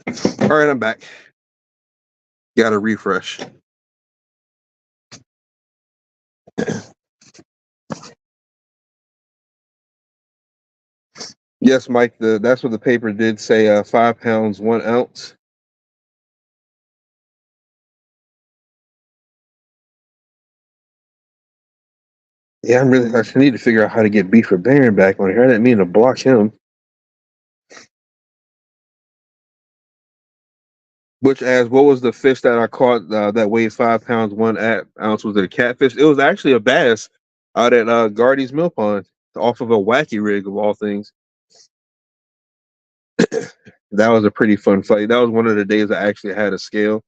All right, I'm back. Got to refresh. Yes, Mike. That's what the paper did say. 5 pounds, 1 ounce. Yeah, I need to figure out how to get Beef for Baron back on here. I didn't mean to block him. Which, as what was the fish that I caught that weighed 5 pounds, 1 ounce? Was it a catfish? It was actually a bass out at Gardy's Mill Pond off of a wacky rig of all things. That was a pretty fun fight. That was one of the days I actually had a scale.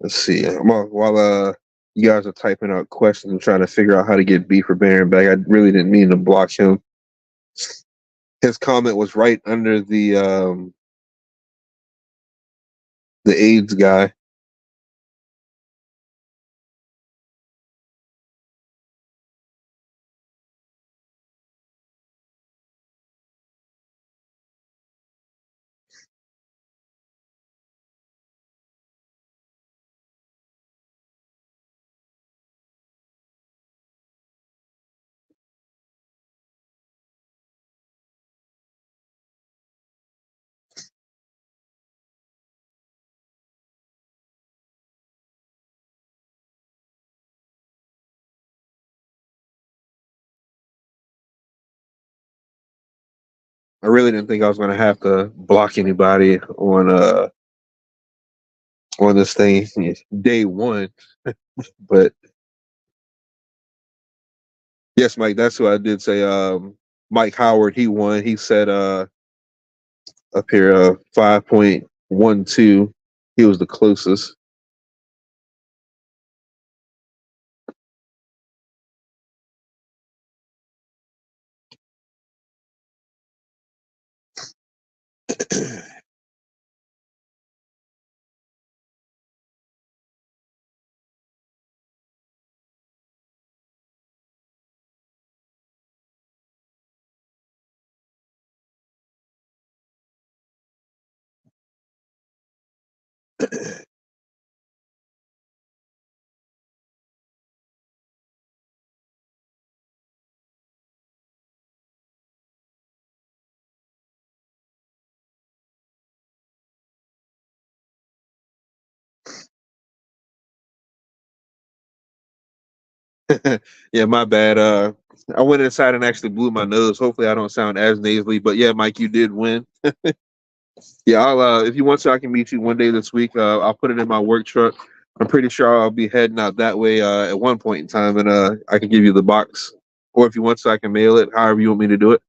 Let's see. While you guys are typing out questions and trying to figure out how to get Beef for Baron back, I really didn't mean to block him. His comment was right under the AIDS guy. I really didn't think I was going to have to block anybody on this thing day one, but yes, Mike, that's who I did say. Mike Howard, he won. He said up here 5.12. He was the closest. Yeah, my bad. I went inside and actually blew my nose. Hopefully, I don't sound as nasally. But yeah, Mike, you did win. Yeah, I'll if you want to, I can meet you one day this week. I'll put it in my work truck. I'm pretty sure I'll be heading out that way at one point in time, and I can give you the box, or if you want to, I can mail it. However you want me to do it.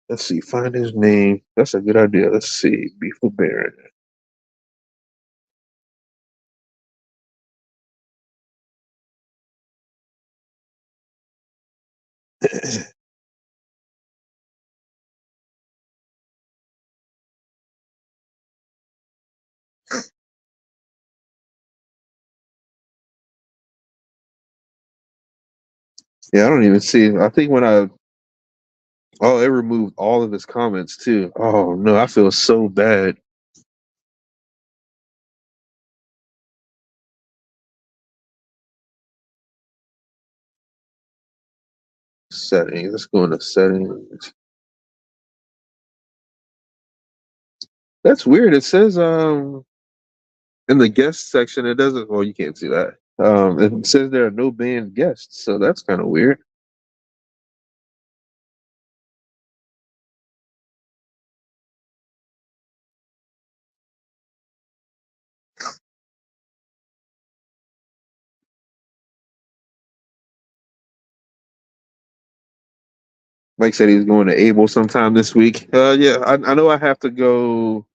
Let's see. Find his name. That's a good idea. Let's see. Beef with Baron. Yeah, I don't even see. I think when I it removed all of his comments too. Oh no, I feel so bad. Settings. Let's go into settings. That's weird. It says in the guest section it doesn't. Well, you can't see that. It says there are no banned guests, so that's kind of weird. Mike said he's going to Able sometime this week. Yeah, I know I have to go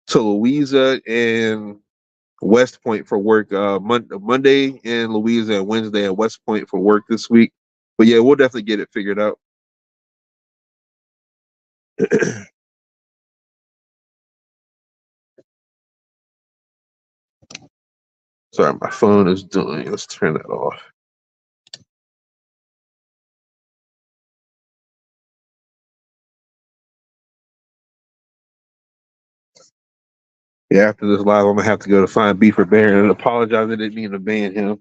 to Louisa and West Point for work. Monday in Louisa and Wednesday at West Point for work this week. But yeah, we'll definitely get it figured out. Sorry, my phone is doing. Let's turn that off. Yeah, after this live, I'm gonna have to go to find Beaver Bear and apologize. I didn't mean to ban him.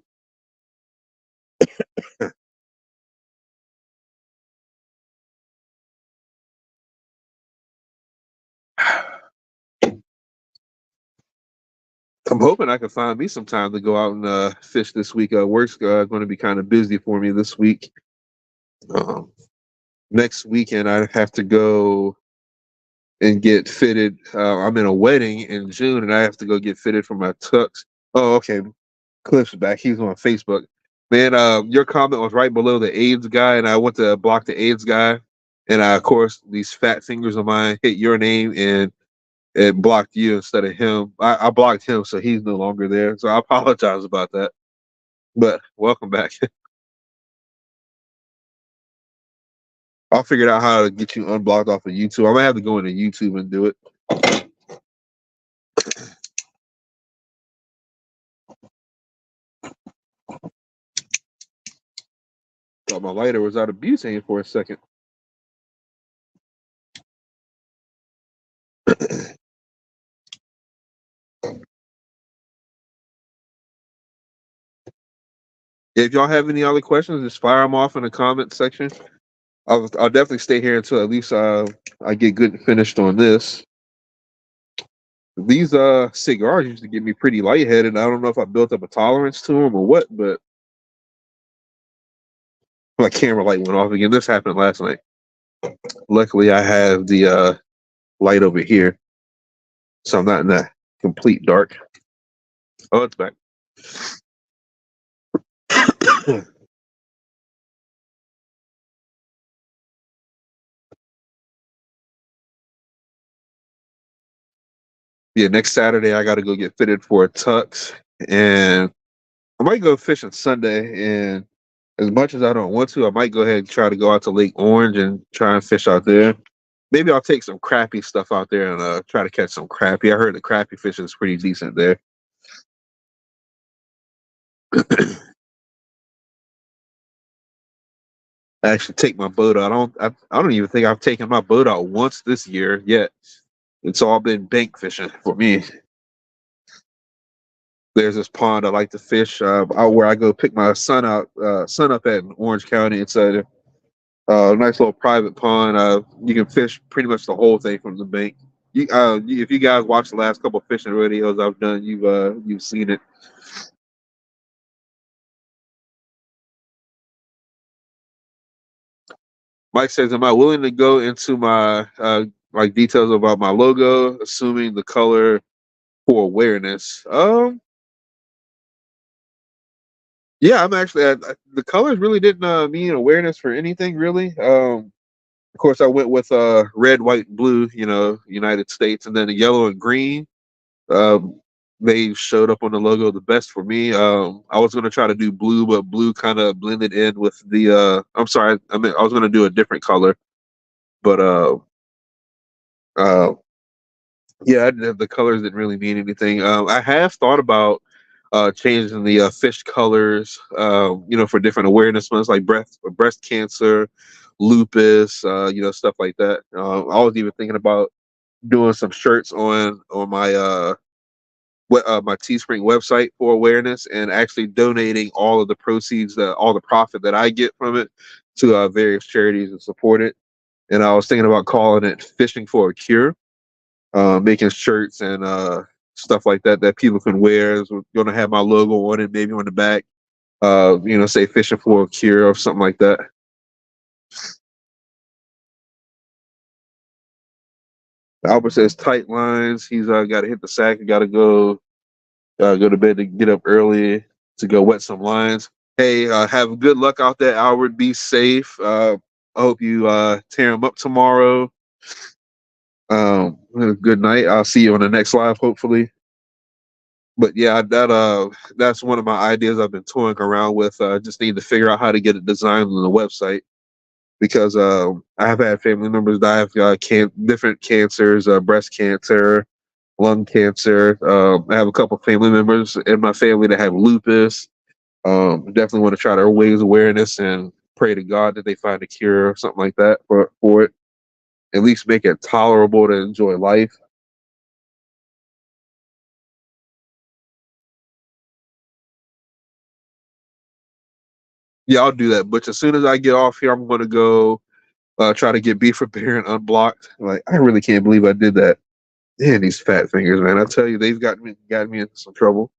I'm hoping I can find me some time to go out and fish this week. Work's going to be kind of busy for me this week. Um, Next weekend, I have to go and get fitted. I'm in a wedding in June, and I have to go get fitted for my tux. Oh, okay. Cliff's back. He's on Facebook. Man, your comment was right below the AIDS guy, and I went to block the AIDS guy. And of course, these fat fingers of mine hit your name, and it blocked you instead of him. I blocked him, so he's no longer there. So I apologize about that. But welcome back. I'll figure out how to get you unblocked off of YouTube. I might have to go into YouTube and do it. Thought my lighter was out of butane for a second. If y'all have any other questions, just fire them off in the comment section. I'll definitely stay here until at least I get good and finished on this. These cigars used to get me pretty lightheaded. I don't know if I built up a tolerance to them or what, but my camera light went off again. This happened last night. Luckily, I have the light over here, so I'm not in that complete dark. Oh, it's back. Yeah, next Saturday I got to go get fitted for a tux, and I might go fishing Sunday. And as much as I don't want to, I might go ahead and try to go out to Lake Orange and try and fish out there. Maybe I'll take some crappie stuff out there and try to catch some crappie. I heard the crappie fishing is pretty decent there. I actually take my boat out. I don't even think I've taken my boat out once this year yet. It's all been bank fishing for me. There's this pond I like to fish out where I go pick my son up at in Orange County. It's a nice little private pond. You can fish pretty much the whole thing from the bank. If you guys watch the last couple of fishing videos I've done, you've seen it. Mike says, "Am I willing to go into my like details about my logo, assuming the color for awareness?" Yeah, I'm actually. The colors really didn't mean awareness for anything really. Of course, I went with red, white, blue. You know, United States, and then the yellow and green. Um, they showed up on the logo the best for me. I was gonna try to do blue, but blue kind of blended in with the. I'm sorry, I was gonna do a different color, but uh, yeah, the colors didn't really mean anything. I have thought about changing the fish colors, for different awareness months like breast cancer, lupus, stuff like that. I was even thinking about doing some shirts on my Teespring website for awareness, and actually donating all of the proceeds, all the profit that I get from it, to various charities and support it. And I was thinking about calling it "Fishing for a Cure," making shirts and stuff like that people can wear. It's going to have my logo on it, maybe on the back. Say "Fishing for a Cure" or something like that. Albert says tight lines. He's got to hit the sack. Got to go to bed to get up early to go wet some lines. Hey, have good luck out there, Albert. Be safe. I hope you tear them up tomorrow. Good night. I'll see you on the next live, hopefully. But yeah, that's one of my ideas I've been toying around with. Just need to figure out how to get it designed on the website, because I have had family members die of different cancers, breast cancer, lung cancer. I have a couple family members in my family that have lupus. Definitely want to try to raise awareness and pray to God that they find a cure or something like that for it. At least make it tolerable to enjoy life. Yeah, I'll do that. But as soon as I get off here, I'm going to go try to get beef for beer and unblocked. Like, I really can't believe I did that. Man, these fat fingers, man. I tell you, they've got me into some trouble.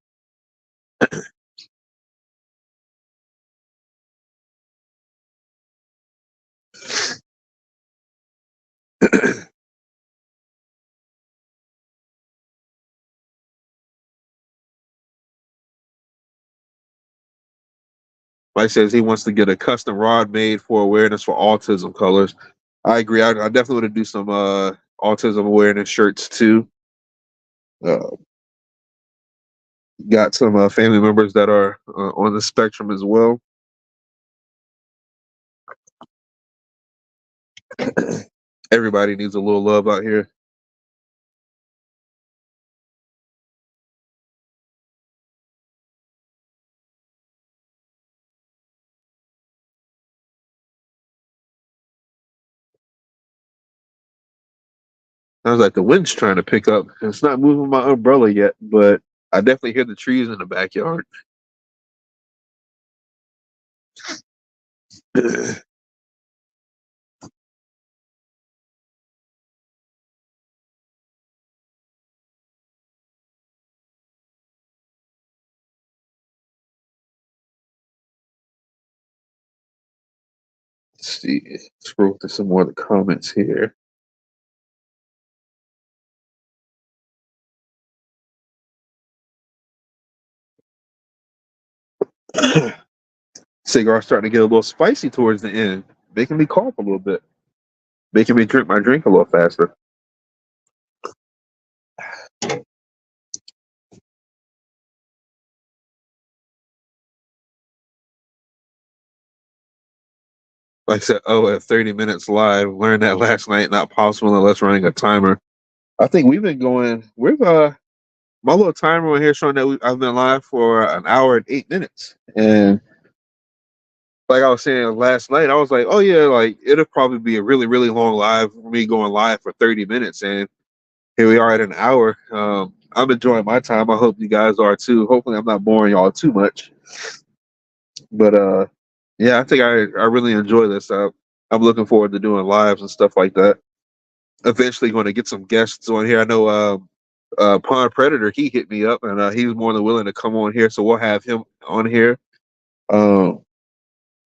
Mike says he wants to get a custom rod made for awareness for autism colors. I agree. I definitely want to do some autism awareness shirts too. Uh, got some family members that are on the spectrum as well. Everybody needs a little love out here. Sounds like the wind's trying to pick up. It's not moving my umbrella yet, but I definitely hear the trees in the backyard. Let's see. Scroll through some more of the comments here. Cigar starting to get a little spicy towards the end, making me cough a little bit, making me drink my drink a little faster. Like I said, at 30 minutes live. Learned that last night, not possible unless running a timer. I think we've been going. My little timer on here showing that I've been live for an hour and 8 minutes, and like I was saying last night, I was like, oh yeah, like it'll probably be a really, really long live for me going live for 30 minutes. And here we are at an hour. I'm enjoying my time. I hope you guys are too. Hopefully I'm not boring y'all too much. But yeah, I think I really enjoy this. I'm looking forward to doing lives and stuff like that. Eventually going to get some guests on here. I know Pond Predator, he hit me up and he was more than willing to come on here. So we'll have him on here. Um,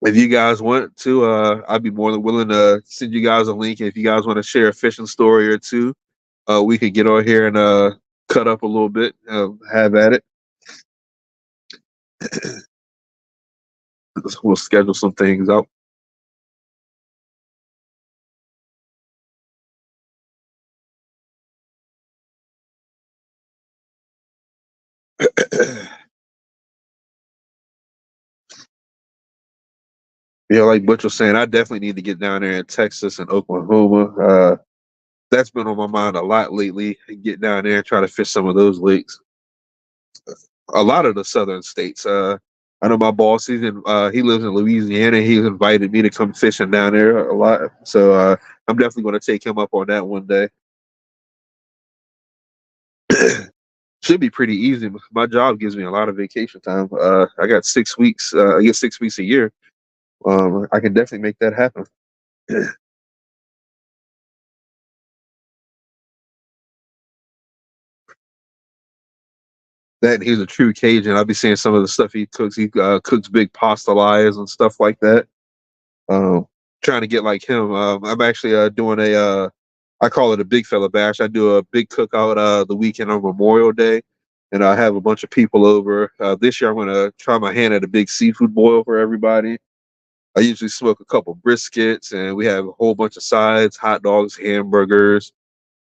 if you guys want to, I'd be more than willing to send you guys a link. If you guys want to share a fishing story or two, we could get on here and cut up a little bit, have at it. We'll schedule some things out. Yeah, like Butch was saying, I definitely need to get down there in Texas and Oklahoma. That's been on my mind a lot lately. Get down there and try to fish some of those lakes. A lot of the southern states. I know my boss. He lives in Louisiana. He's invited me to come fishing down there a lot. So I'm definitely going to take him up on that one day. Should be pretty easy. My job gives me a lot of vacation time. I got 6 weeks. I get 6 weeks a year. I can definitely make that happen. That he's a true Cajun. I'll be seeing some of the stuff he cooks. He cooks big pastellas and stuff like that. Trying to get like him. I'm actually doing I call it a Bigfella bash. I do a big cookout the weekend on Memorial Day, and I have a bunch of people over. This year I'm going to try my hand at a big seafood boil for everybody. I usually smoke a couple briskets, and we have a whole bunch of sides, hot dogs, hamburgers.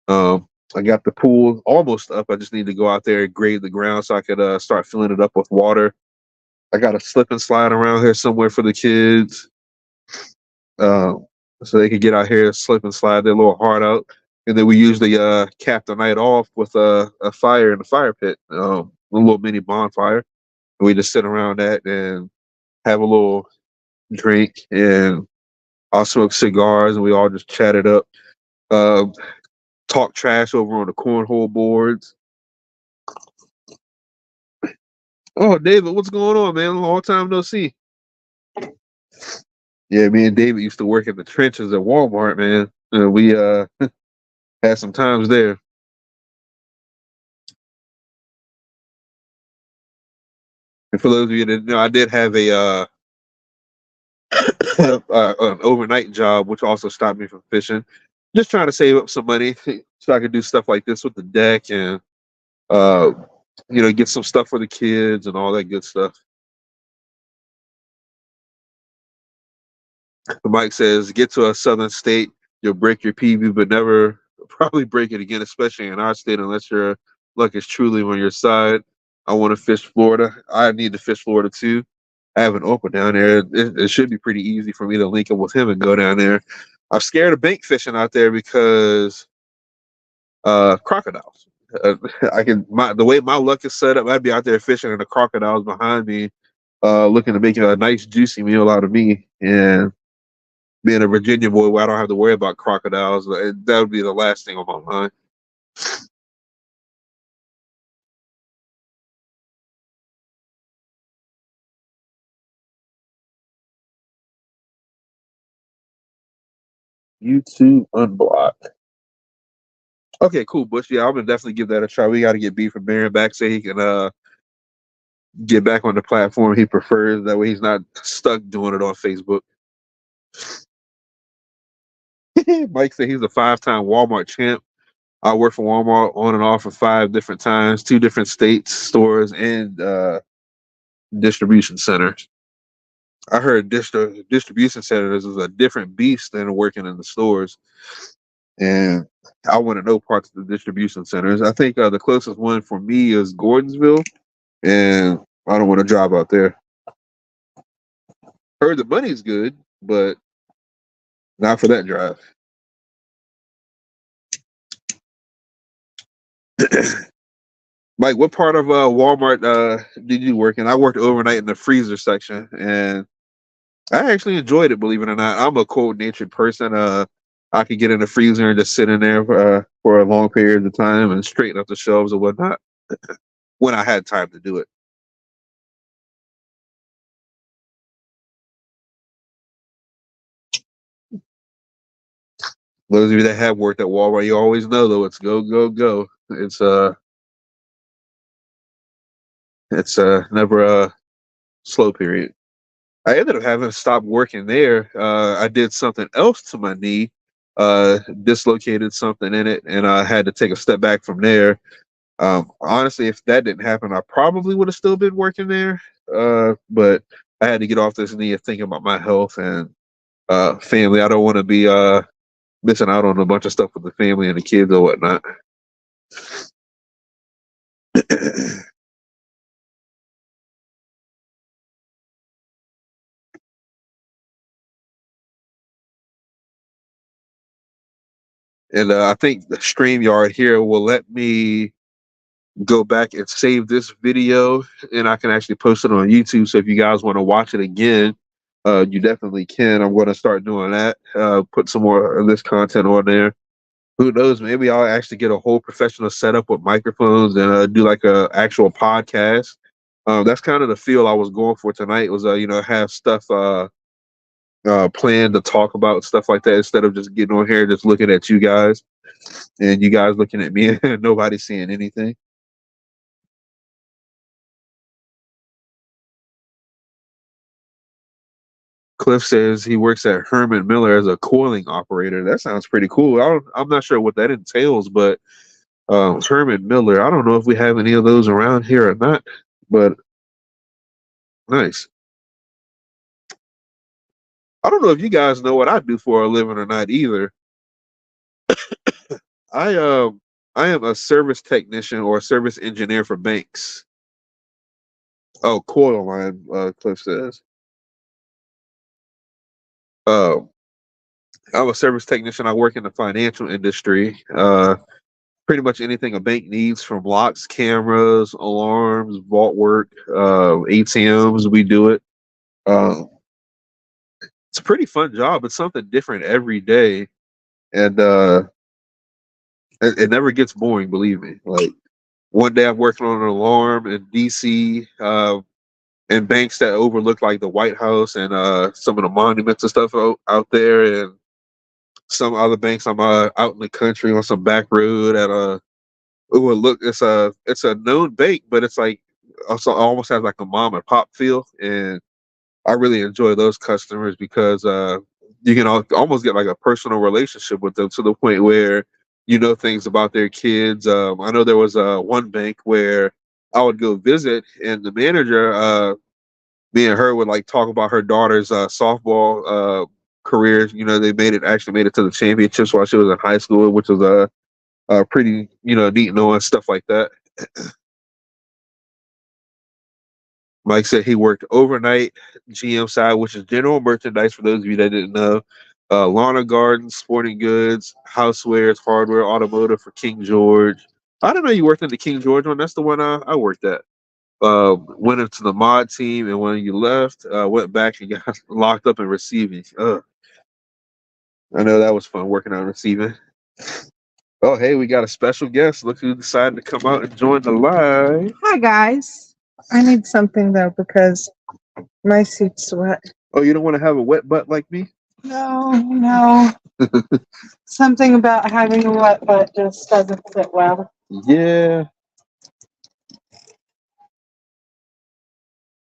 I got the pool almost up. I just need to go out there and grade the ground so I could start filling it up with water. I got a slip and slide around here somewhere for the kids, so they could get out here, slip and slide their little heart out. and then we usually cap the night off with a fire in the fire pit, a little mini bonfire. And we just sit around that and have a little drink, and I'll smoke cigars, and we all just chat it up, uh, talk trash over on the cornhole boards. Oh, David, what's going on, man? Long time no see. Yeah, me and David used to work in the trenches at Walmart, man. We had some times there. And for those of you that know, I did have a an overnight job, which also stopped me from fishing. Just trying to save up some money so I could do stuff like this with the deck and uh, get some stuff for the kids and all that good stuff. Mike says, get to a southern state, you'll break your PB, but never probably break it again, especially in our state, unless your luck is truly on your side. I want to fish Florida. I need to fish Florida too. I have an uncle down there. It should be pretty easy for me to link up with him and go down there. I'm scared of bank fishing out there because crocodiles. The way my luck is set up, I'd be out there fishing and the crocodiles behind me, looking to make a nice juicy meal out of me. And being a Virginia boy where I don't have to worry about crocodiles, that would be the last thing on my mind. YouTube unblocked. Okay, cool, Bush. Yeah, I'm gonna definitely give that a try. We got to get B from Baron back so he can get back on the platform he prefers. That way, he's not stuck doing it on Facebook. Mike said he's a 5-time Walmart champ. I worked for Walmart on and off for 5 different times, 2 different states, stores, and distribution centers. I heard distribution centers is a different beast than working in the stores, and I want to know parts of the distribution centers. I think the closest one for me is Gordonsville, and I don't want to drive out there. Heard the money's good, but not for that drive. Mike, what part of Walmart did you work in? I worked overnight in the freezer section, and I actually enjoyed it. Believe it or not, I'm a cold-natured person. I could get in the freezer and just sit in there for a long period of time and straighten up the shelves and whatnot when I had time to do it. Those of you that have worked at Walmart, you always know though it's go go go. It's never a slow period. I ended up having to stop working there. I did something else to my knee, dislocated something in it, and I had to take a step back from there. Honestly, if that didn't happen, I probably would have still been working there. But I had to get off this knee and thinking about my health and family. I don't want to be missing out on a bunch of stuff with the family and the kids or whatnot. And I think the StreamYard here will let me go back and save this video, and I can actually post it on YouTube. So if you guys want to watch it again, you definitely can. I'm going to start doing that. Put some more of this content on there. Who knows? Maybe I'll actually get a whole professional setup with microphones and do like a actual podcast. That's kind of the feel I was going for tonight. Was have stuff planned to talk about stuff like that instead of just getting on here just looking at you guys and you guys looking at me and nobody seeing anything. Cliff says he works at Herman Miller as a coiling operator. That sounds pretty cool. I'm not sure what that entails, but Herman Miller, I don't know if we have any of those around here or not, but nice. I don't know if you guys know what I do for a living or not either. I um I am a service technician or a service engineer for banks. Oh, coil line, Cliff says. Um I'm a service technician. I work in the financial industry. Pretty much anything a bank needs, from locks, cameras, alarms, vault work, ATMs, we do it. Um, it's a pretty fun job. It's something different every day, and it never gets boring. Believe me. Like one day I'm working on an alarm in DC, and banks that overlook like the White House and some of the monuments and stuff out there, and some other banks I'm out in the country on some back road at a. Ooh, look, it's a known bank, but it's like also almost has like a mom and pop feel, and I really enjoy those customers because you can almost get like a personal relationship with them to the point where you know things about their kids. I know there was one bank where I would go visit, and the manager, me and her would like talk about her daughter's softball career. You know, they actually made it to the championships while she was in high school, which was pretty, neat knowing stuff like that. Mike said he worked overnight GM side, which is general merchandise for those of you that didn't know. Lawn and garden, sporting goods, housewares, hardware, automotive for King George. I didn't know you worked in the King George one. That's the one I worked at. Went into the mod team, and when you left, went back and got locked up in receiving. I know that was fun working on receiving. Oh, hey, we got a special guest. Look who decided to come out and join the live. Hi guys. I need something though because my seat's wet. Oh, you don't want to have a wet butt like me? No. Something about having a wet butt just doesn't sit well. Yeah.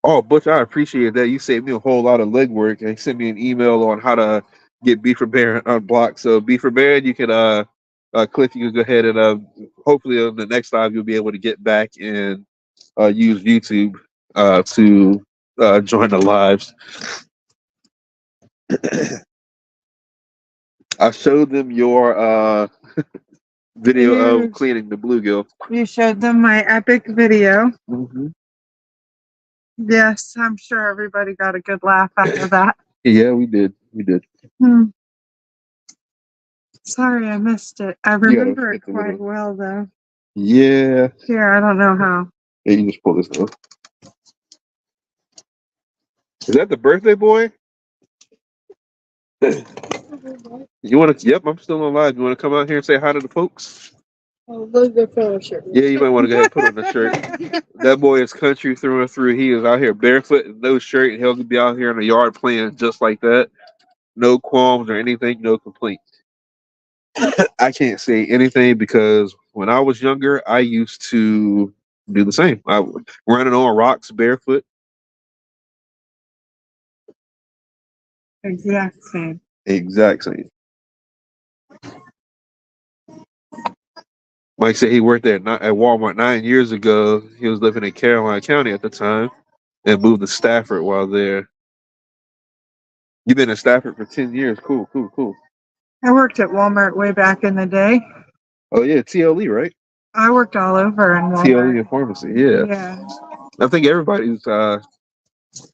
Oh, Butch, I appreciate that. You saved me a whole lot of legwork and sent me an email on how to get Beaver Baron unblocked. So Beaver Baron, you can Cliff, you can go ahead and hopefully on the next live you'll be able to get back and use YouTube to join the lives. I showed them your video of cleaning the bluegill. You showed them my epic video. Mm-hmm. Yes, I'm sure everybody got a good laugh out of that. Yeah, we did. We did. Sorry, I missed it. I remember it quite well, though. Yeah. Here, I don't know how. Yeah, you just pull this off. Is that the birthday boy? You want to? Yep, I'm still alive. You want to come out here and say hi to the folks? Oh, look at the shirt. Yeah, you might want to go ahead and put on the shirt. That boy is country through and through. He is out here barefoot and no shirt, and he'll be out here in the yard playing just like that. No qualms or anything, no complaints. I can't say anything because when I was younger, I used to do the same. I was running on rocks barefoot. Exact same. Exact same. Mike said he worked at Walmart 9 years ago. He was living in Caroline County at the time and moved to Stafford while there. You've been in Stafford for 10 years. Cool. I worked at Walmart way back in the day. Oh, yeah, TLE, right? I worked all over in Walmart. TLE and pharmacy, yeah. Yeah. I think everybody's...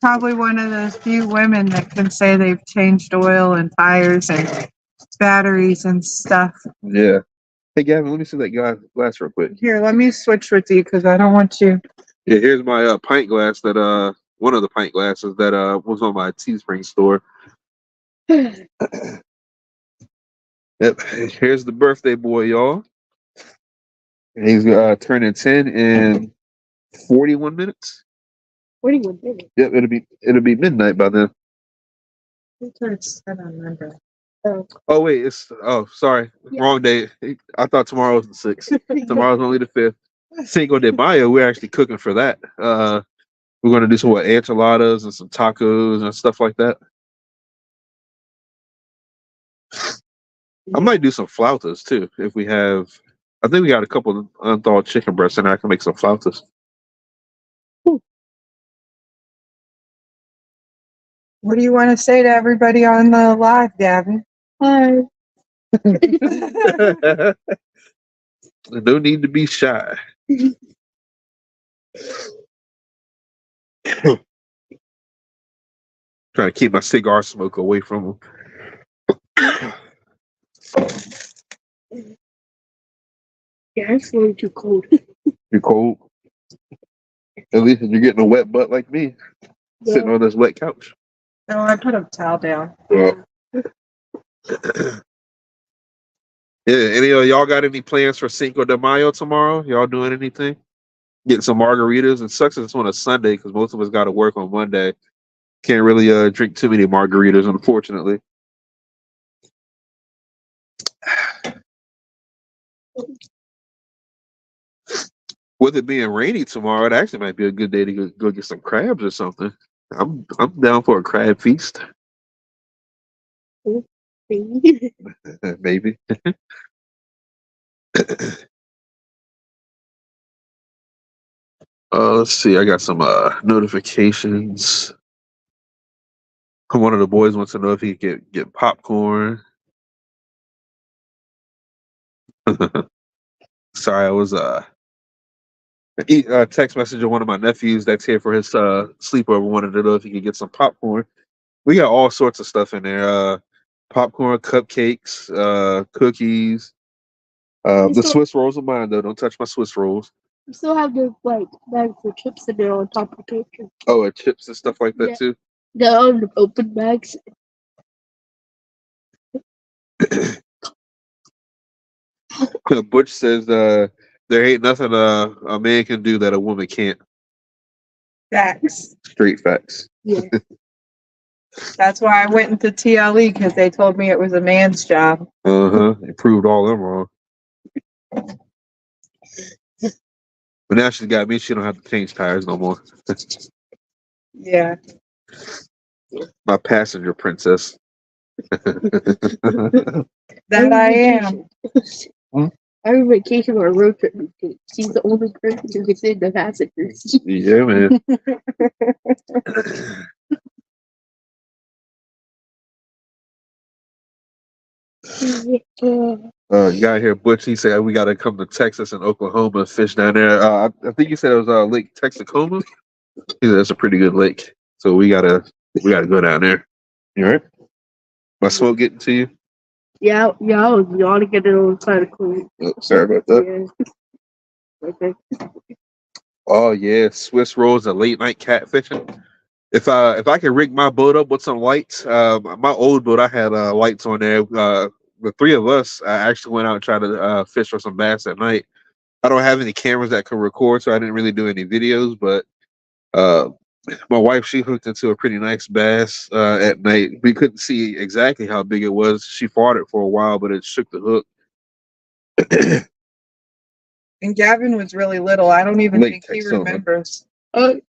Probably one of those few women that can say they've changed oil and tires and batteries and stuff. Yeah. Hey, Gavin, let me see that glass real quick. Here, let me switch with you because I don't want you. Yeah, here's my pint glass that one of the pint glasses that was on my Teespring store. Yep. Here's the birthday boy, y'all. He's turning 10 in 41 minutes. 41 minutes. Yep, it'll be midnight by then. He turns 10 on Monday. Oh wait, sorry, yeah. Wrong day. I thought tomorrow was the 6th. Tomorrow's only the 5th. Cinco de Mayo, we're actually cooking for that. We're gonna do some enchiladas and some tacos and stuff like that. I might do some flautas too if we have. I think we got a couple of unthawed chicken breasts and I can make some flautas. What do you want to say to everybody on the live, Gavin? Hi. No need to be shy. Trying to keep my cigar smoke away from them. Yeah, it's really too cold. You're cold. At least you're getting a wet butt like me, sitting on this wet couch. No, I put a towel down. Yeah. Yeah. Any of y'all got any plans for Cinco de Mayo tomorrow? Y'all doing anything? Getting some margaritas. It sucks it's on a Sunday because most of us got to work on Monday. Can't really drink too many margaritas, unfortunately. With it being rainy tomorrow, it actually might be a good day to go get some crabs or something. I'm down for a crab feast. Maybe. Let's see. I got some notifications. One of the boys wants to know if he can get popcorn. Sorry, I was text message of one of my nephews that's here for his sleepover. Wanted to know if he could get some popcorn. We got all sorts of stuff in there. Popcorn, cupcakes, cookies. The Swiss rolls are mine though. Don't touch my Swiss rolls. You still have the bags of chips in there on top of the picture. Oh, and chips and stuff like that too. The open bags. Butch says there ain't nothing a man can do that a woman can't. Facts. Straight facts. Yeah. That's why I went into TLE because they told me it was a man's job. They proved all them wrong. But now she's got me. She don't have to change tires no more. Yeah. My passenger princess. That I am. Every vacation or road trip, she's the only person who gets in the passenger seat. Yeah, man. You gotta hear Butch. He said we gotta come to Texas and Oklahoma and fish down there. I think he said it was Lake Texacoma. He said that's a pretty good lake, so we gotta go down there. You all right? My smoke getting to you? Yeah, I was yawning to get it on the side of clean. Oh, sorry about that. Yeah. Okay. Oh yeah, Swiss rolls and late night catfishing. If I can rig my boat up with some lights, my old boat I had lights on there. The three of us actually went out and tried to fish for some bass at night. I don't have any cameras that can record, so I didn't really do any videos. But my wife, she hooked into a pretty nice bass at night. We couldn't see exactly how big it was. She fought it for a while, but it shook the hook. And Gavin was really little. I don't even think he remembers. I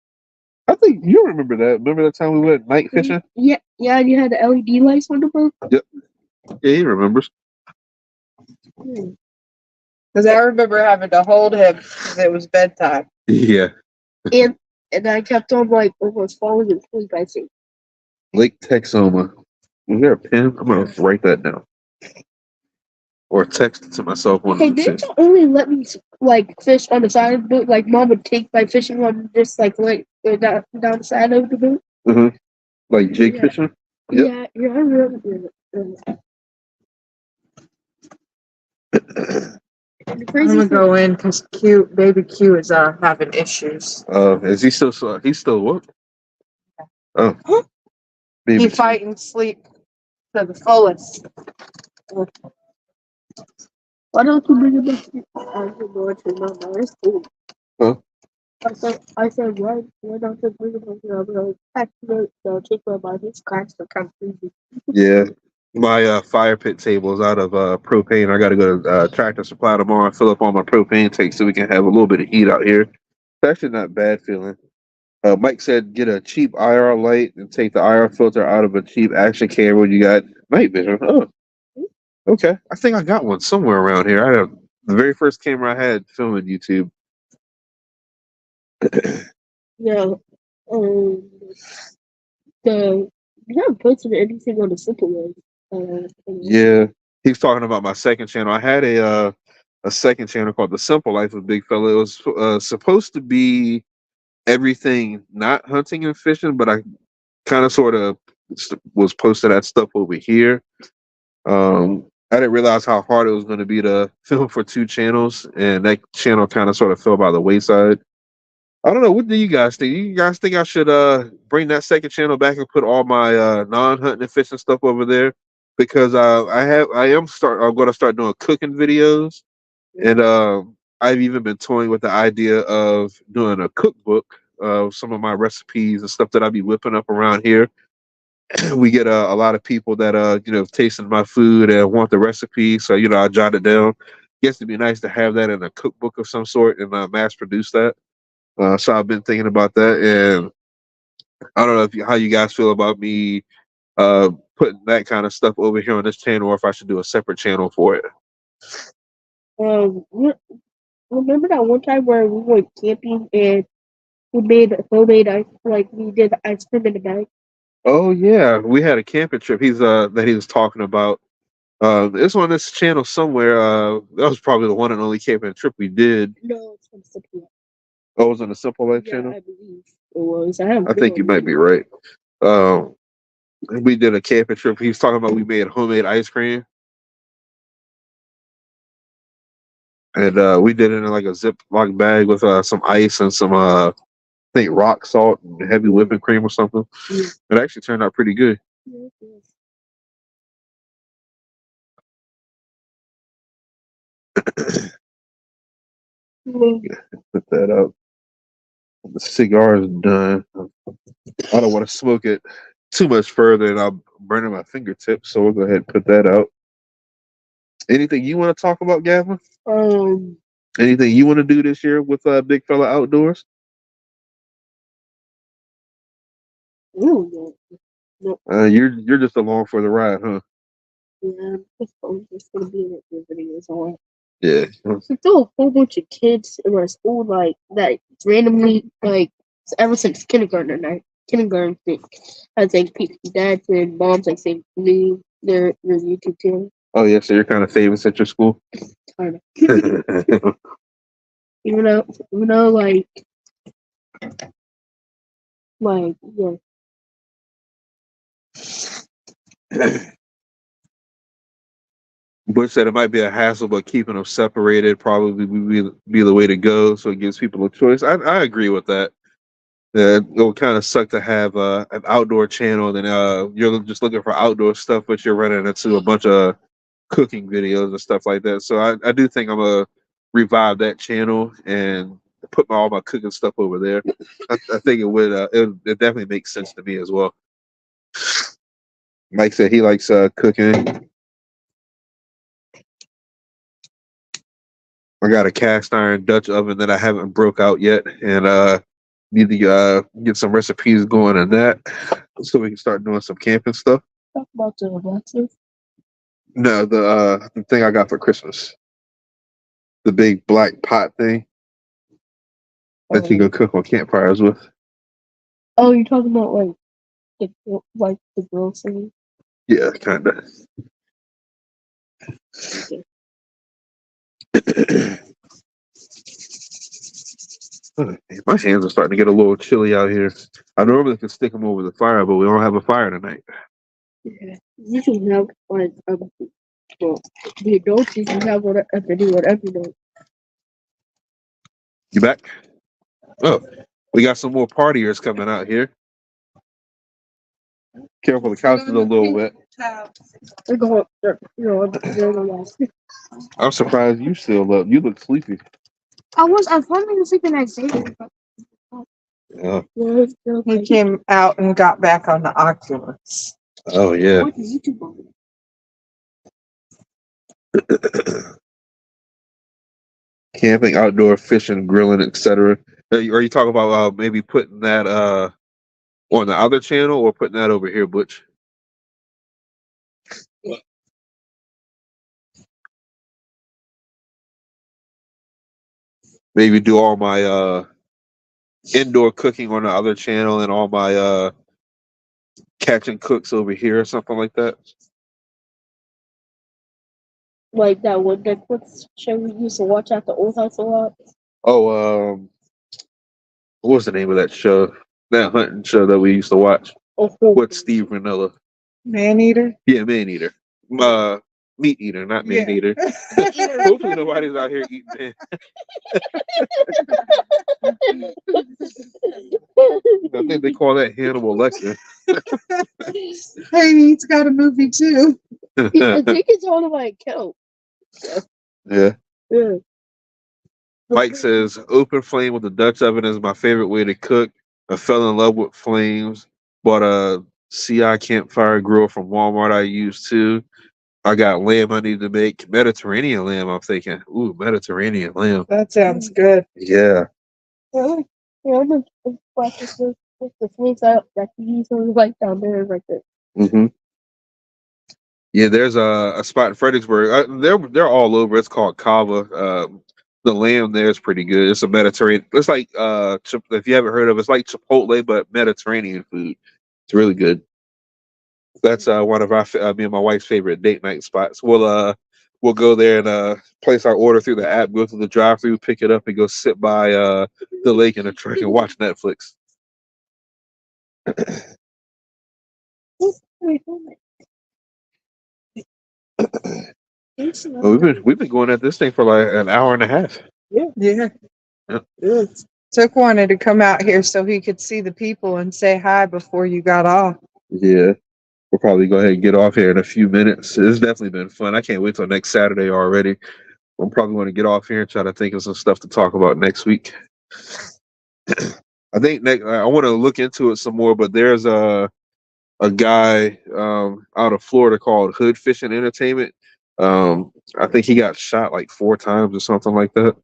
think you remember that. Remember that time we went night fishing? Yeah, and you had the LED lights on the boat? Yep. Yeah, he remembers. Because I remember having to hold him because it was bedtime. Yeah. And I kept on almost falling asleep, I think. Lake Texoma. Is there a pen? I'm gonna write that down. Or text it to myself one Hey, of the two. didn't you only let me fish on the side of the boat? Like Mom would take my fishing rod just down the side of the boat? Mm-hmm. Like jig fishing? Yep. Yeah, I remember that. I'm gonna go in because baby Q is having issues. Is he still? He's still what? Oh, He fight and sleep to the fullest. Why don't you bring him back to my school? Huh? I said, why don't you bring him back to the take him about his class to come crazy. Yeah. My fire pit table is out of propane. I got to go to Tractor Supply tomorrow and fill up all my propane tanks so we can have a little bit of heat out here. It's actually not bad feeling. Mike said get a cheap IR light and take the IR filter out of a cheap action camera when you got night vision. Oh, okay. I think I got one somewhere around here. I have the very first camera I had filming YouTube. Yeah. You haven't posted anything on the simple way. Yeah, he's talking about my second channel. I had a second channel called The Simple Life of Bigfella. It was supposed to be everything not hunting and fishing, but I kind of sort of was posting that stuff over here. I didn't realize how hard it was going to be to film for 2 channels, and that channel kind of sort of fell by the wayside. I don't know. What do you guys think? You guys think I should bring that second channel back and put all my non-hunting and fishing stuff over there? Because I'm going to start doing cooking videos, and I've even been toying with the idea of doing a cookbook of some of my recipes and stuff that I'll be whipping up around here. We get a lot of people that tasting my food and want the recipe, so I jot it down. Guess it'd be nice to have that in a cookbook of some sort and mass produce that. So I've been thinking about that, and I don't know how you guys feel about me putting that kind of stuff over here on this channel, or if I should do a separate channel for it. Re- Remember that one time where we went camping and we made homemade ice, like we did ice cream in the bag? Oh yeah, we had a camping trip. That he was talking about. It's on this channel somewhere. That was probably the one and only camping trip we did. No, it's from Simple. Oh, it was on the Simple Life Yeah, channel. I believe it was. I have. I think you might be right. We did a camping trip. He was talking about we made homemade ice cream, and we did it in like a Ziploc bag with some ice and some I think rock salt and heavy whipping cream or something. Yeah. It actually turned out pretty good. Yeah, Put that up. The cigar is done. I don't want to smoke it too much further, and I'll burn my fingertips. So we'll go ahead and put that out. Anything you want to talk about, Gavin? Anything you want to do this year with Bigfella Outdoors? no. You're just along for the ride, huh? Yeah, it's just gonna be in the videos on. Yeah. There's still a whole bunch of kids in our school like that randomly like ever since kindergarten thing. I think dads and moms like say new their YouTube channel. Oh yeah, so you're kind of famous at your school. Kind of. Even though yeah. Butch said it might be a hassle, but keeping them separated probably would be the way to go. So it gives people a choice. I agree with that. It'll kind of suck to have an outdoor channel, and you're just looking for outdoor stuff, but you're running into a bunch of cooking videos and stuff like that. So I do think I'm gonna revive that channel and put all my cooking stuff over there. I think it definitely makes sense to me as well. Mike said he likes cooking. I got a cast iron Dutch oven that I haven't broke out yet, and need to get some recipes going in that so we can start doing some camping stuff. Talk about the boxes. No, the thing I got for Christmas, the big black pot thing that you can cook on campfires with. Oh, you're talking about the grill thing? Yeah, kind of. Okay. My hands are starting to get a little chilly out here. I normally can stick them over the fire, but we don't have a fire tonight. Yeah. You can have well, the adults you can have whatever you know. You back? Oh, we got some more partiers coming out here. Careful, the couch is a little wet. They're going to I'm surprised you still up. You look sleepy. I was planning to sleep the next day. Yeah. He came out and got back on the Oculus. Oh yeah. What is YouTube on? Camping, outdoor fishing, grilling, etc. Are you talking about maybe putting that on the other channel or putting that over here, Butch? Maybe do all my indoor cooking on the other channel and all my catching cooks over here or something like that. Like that one Netflix show we used to watch at the old house a lot. Oh, what was the name of that show? That hunting show that we used to watch Oh, with Steve Manila. Man eater? Yeah, Man Eater. Meat eater, not man Yeah. eater. Hopefully nobody's out here eating man. I think they call that Hannibal Lecter. Hey, he's got a movie too. I think it's on my account. Yeah. Yeah. Mike says, open flame with the Dutch oven is my favorite way to cook. I fell in love with flames. Bought a CI campfire grill from Walmart I used to. I got lamb I need to make. Mediterranean lamb, I'm thinking. Ooh, Mediterranean lamb. That sounds good. Yeah. Yeah, I'm gonna practice with the flames out that you use on right down there, right there. Mm-hmm. Yeah, there's a spot in Fredericksburg. They're all over. It's called Kava. The lamb there is pretty good. It's a Mediterranean. It's like if you haven't heard of it, it's like Chipotle but Mediterranean food. It's really good. That's one of our me and my wife's favorite date night spots. We'll go there and place our order through the app, go through the drive-through, pick it up, and go sit by the lake in the truck and watch Netflix. Well, we've been going at this thing for like an hour and a half. Yeah. Yep. Yeah. Took wanted to come out here so he could see the people and say hi before you got off. Yeah. We'll probably go ahead and get off here in a few minutes. It's definitely been fun. I can't wait till next Saturday already. I'm probably going to get off here and try to think of some stuff to talk about next week. I think I want to look into it some more, but there's a guy out of Florida called Hood Fishing Entertainment. I think he got shot like 4 times or something like that.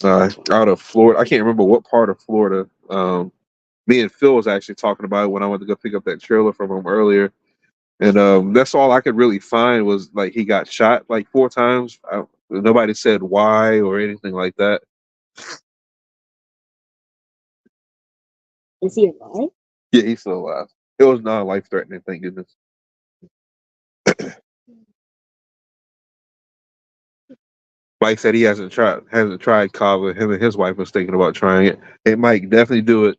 Out of Florida, I can't remember what part of Florida. Me and Phil was actually talking about it when I went to go pick up that trailer from him earlier, and that's all I could really find was like he got shot like 4 times. Nobody said why or anything like that. Is he alive? Yeah, he's still alive. It was not life threatening, thank goodness. Mike said he hasn't tried kava. Him and his wife was thinking about trying it. Hey, Mike, definitely do it.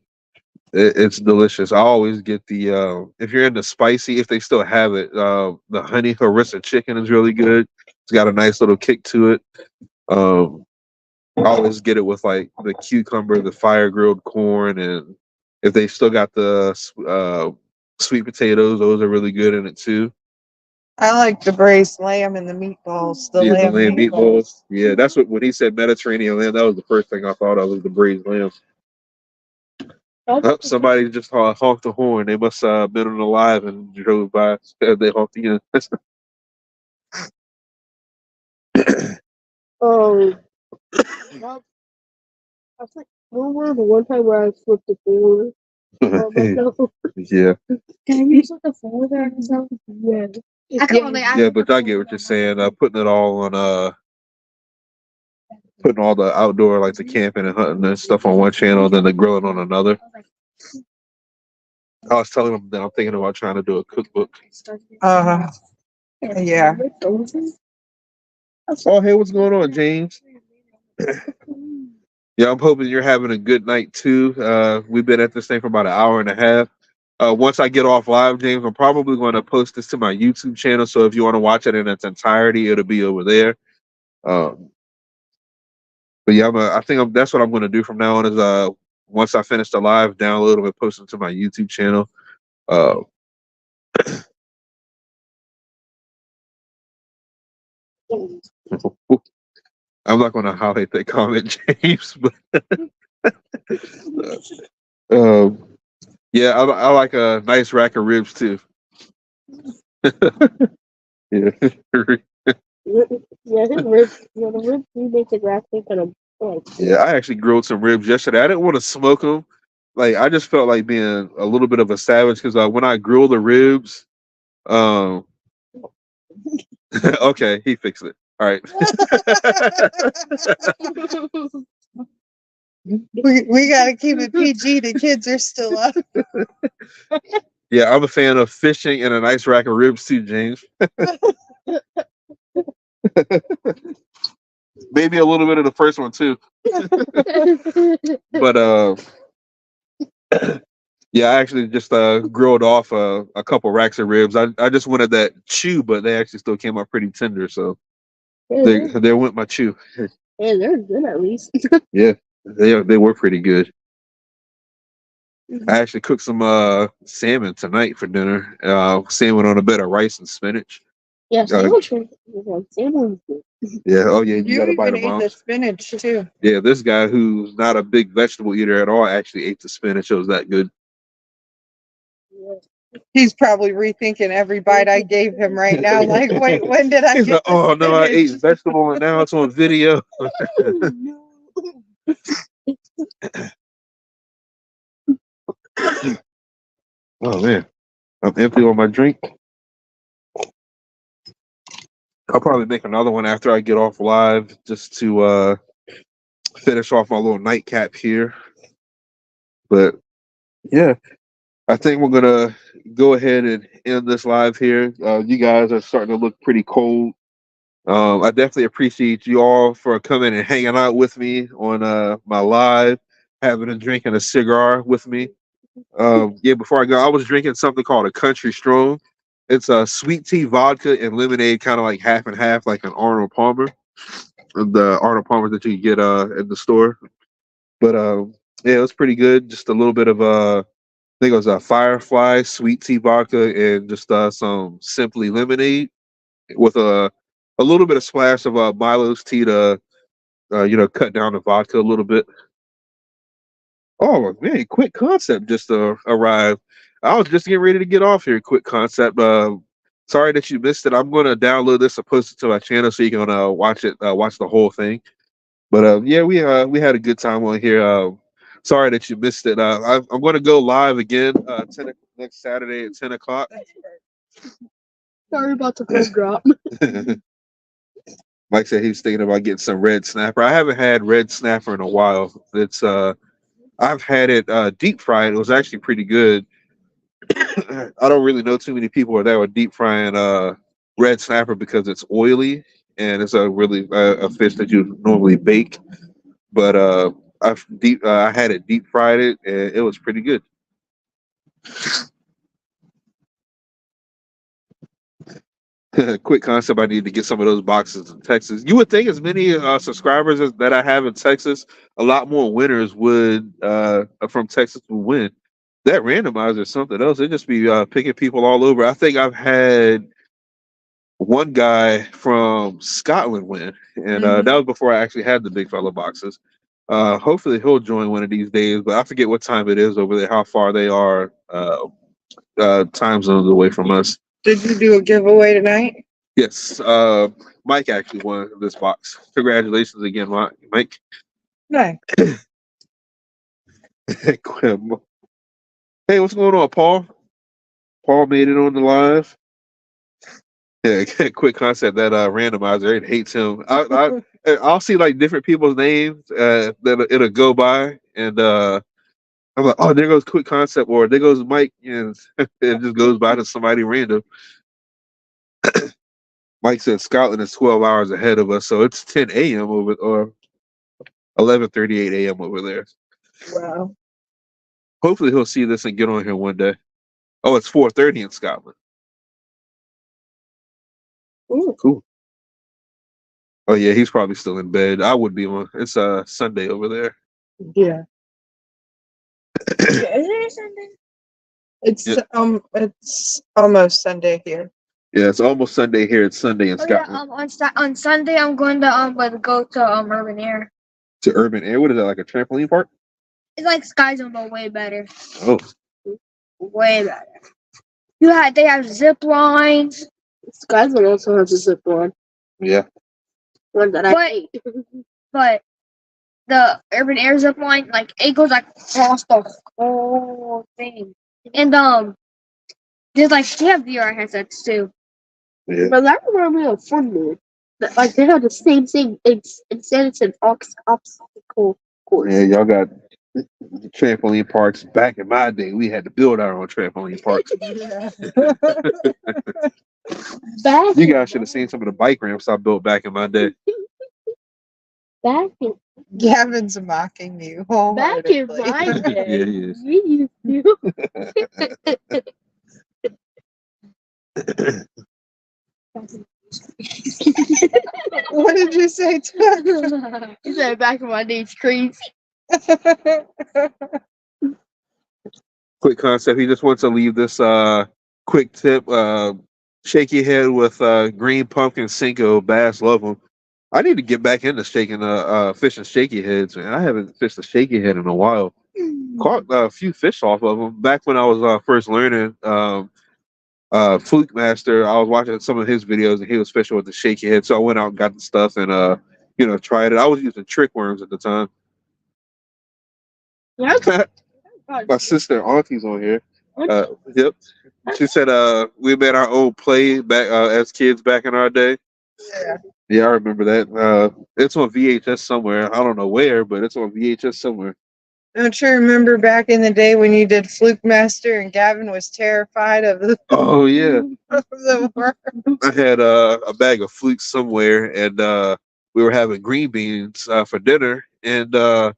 It's delicious. I always get the if you're into spicy, if they still have it, the honey harissa chicken is really good. It's got a nice little kick to it. I always get it with like the cucumber, the fire grilled corn, and if they still got the sweet potatoes, those are really good in it too. I like the braised lamb and the meatballs. The Yeah, the lamb lamb meatballs. meatballs. Yeah, that's what when he said Mediterranean lamb, that was the first thing I thought of was the braised lamb. Oh, somebody just honked the horn. They must have been on alive and drove by. They honked again. Oh, I was like, remember the one time where I flipped the floor on myself? Yeah. Can you flip the floor there yourself? Yeah. Yeah, but I get what you're saying. Putting it all on putting all the outdoor like the camping and hunting and stuff on one channel, then the grilling on another. I was telling them that I'm thinking about trying to do a cookbook. Yeah. Oh, hey, what's going on, James? Yeah, I'm hoping you're having a good night too. We've been at this thing for about an hour and a half. Once I get off live, James, I'm probably going to post this to my YouTube channel. So if you want to watch it in its entirety, it'll be over there. But yeah, that's what I'm going to do from now on. Is once I finish the live, download them and post them to my YouTube channel. I'm not going to highlight that comment, James, but yeah, I like a nice rack of ribs too. Yeah. Yeah, his ribs. Yeah, the ribs he makes it grasping kind of. Yeah, I actually grilled some ribs yesterday. I didn't want to smoke them. Like I just felt like being a little bit of a savage because when I grill the ribs, okay, he fixed it. All right. We got to keep it PG. The kids are still up. Yeah, I'm a fan of fishing and a nice rack of ribs too, James. Maybe a little bit of the first one too. But Yeah, I actually just grilled off a couple racks of ribs. I just wanted that chew, but they actually still came out pretty tender. So there went my chew. Yeah, they're good at least. Yeah, they were pretty good. I actually cooked some salmon tonight for dinner. Salmon on a bed of rice and spinach. Yeah, Uh, salmon's good. yeah. Oh yeah. You You got a bite even of ate the mom's. spinach too. Yeah. This guy who's not a big vegetable eater at all actually ate the spinach. It was that good. Yeah. He's probably rethinking every bite I gave him right now. Like, wait, when did I He's like, get the oh no, I ate spinach? vegetable and now it's on video. Oh man, I'm empty on my drink. I'll probably make another one after I get off live just to finish off my little nightcap here. But yeah, I think we're gonna go ahead and end this live here. You guys are starting to look pretty cold. I definitely appreciate you all for coming and hanging out with me on my live, having a drink and a cigar with me. Yeah, before I go, I was drinking something called a Country Strong. It's a sweet tea, vodka, and lemonade, kind of like half and half, like an Arnold Palmer, the Arnold Palmer that you get in the store. But yeah, it was pretty good. Just a little bit of I think it was a Firefly sweet tea vodka and just some Simply lemonade with a little bit of splash of Milo's tea to cut down the vodka a little bit. Oh man, quick concept just arrived. I was just getting ready to get off here. Quick concept. Sorry that you missed it. I'm going to download this and post it to my channel so you can watch it, watch the whole thing. But yeah, we had a good time on here. Sorry that you missed it. I'm going to go live again next Saturday at 10 o'clock. Sorry about the phone drop. Mike said he was thinking about getting some red snapper. I haven't had red snapper in a while. It's I've had it deep fried. It was actually pretty good. I don't really know too many people that would deep frying red snapper because it's oily and it's a really a fish that you normally bake. But I had it deep fried it and it was pretty good. Quick concept: I need to get some of those boxes in Texas. You would think as many subscribers that I have in Texas, a lot more winners would from Texas would win. That randomizer is something else. It just be picking people all over. I think I've had one guy from Scotland win, and that was before I actually had the big fella boxes. Hopefully he'll join one of these days, but I forget what time it is over there, how far they are time zones away from us. Did you do a giveaway tonight? Yes, Mike actually won this box. Congratulations again, Mike. No. Hey, what's going on, Paul? Paul made it on the live. Yeah, quick concept that randomizer. It hates him. I'll see like different people's names that it'll go by, and I'm like, oh, there goes quick concept, or there goes Mike, and it just goes by to somebody random. Mike said Scotland is 12 hours ahead of us, so it's 10 a.m. over or 11:38 a.m. over there. Wow. Hopefully he'll see this and get on here one day. Oh, it's 4:30 in Scotland. Ooh. Cool. Oh yeah, he's probably still in bed. I would be on. It's Sunday over there. Yeah. Is it Sunday? It's almost Sunday here. Yeah, it's almost Sunday here. It's Sunday in Scotland. Yeah, on Sunday I'm going to go to Urban Air. To Urban Air. What is that, like a trampoline park? It's like Sky Zone, but way better. Oh, Way better. They have zip lines. Skyline also has a zip line. yeah. One that I hate. But the Urban Air zip line, like it goes like across the whole thing. And there's like they have VR headsets too. Yeah. But that reminded me of Fun Moon. Like they have the same thing. Instead it's an obstacle course. Yeah, y'all got trampoline parks. Back in my day, we had to build our own trampoline parks. You guys should have seen some of the bike ramps I built back in my day. Back in Gavin's mocking you my wholeheartedly. day, Yeah, he is. we used What did you say, Tuck? He said back in my days crazy. Quick concept. He just wants to leave this quick tip. Shaky head with green pumpkin Cinco bass. Love them. I need to get back into shaking fishing shaky heads, man. I haven't fished a shaky head in a while. Caught a few fish off of them back when I was first learning. Fluke Master. I was watching some of his videos and he was fishing with the shaky head, so I went out and got the stuff and tried it. I was using trick worms at the time. Yeah, My sister Auntie's on here. Yep. She said we made our own play back as kids back in our day. Yeah, I remember that. It's on VHS somewhere. I don't know where, but it's on VHS somewhere. Don't you remember back in the day when you did Fluke Master and Gavin was terrified of the, Oh yeah. of the worm? I had a bag of flukes somewhere, and we were having green beans for dinner, and it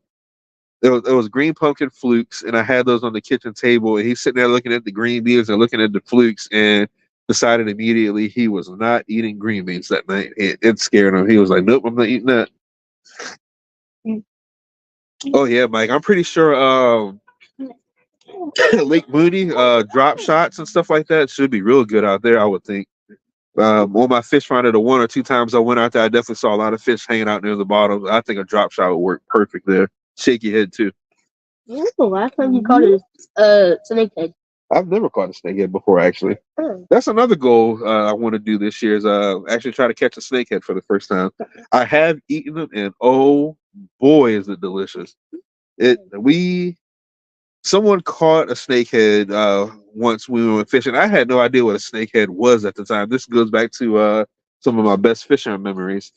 was green pumpkin flukes, and I had those on the kitchen table, and he's sitting there looking at the green beans and looking at the flukes, and decided immediately he was not eating green beans that night. It scared him. He was like, "Nope, I'm not eating that." Oh yeah, Mike. I'm pretty sure Lake Moody drop shots and stuff like that should be real good out there. I would think. On my fish finder, the one or two times I went out there, I definitely saw a lot of fish hanging out near the bottom. I think a drop shot would work perfect there. Shaky head too. when was the last time you caught a snakehead? I've never caught a snakehead before, actually. Oh. That's another goal I want to do this year is actually try to catch a snakehead for the first time. I have eaten them, and oh boy, is it delicious! Someone caught a snakehead once we went fishing. I had no idea what a snakehead was at the time. This goes back to some of my best fishing memories.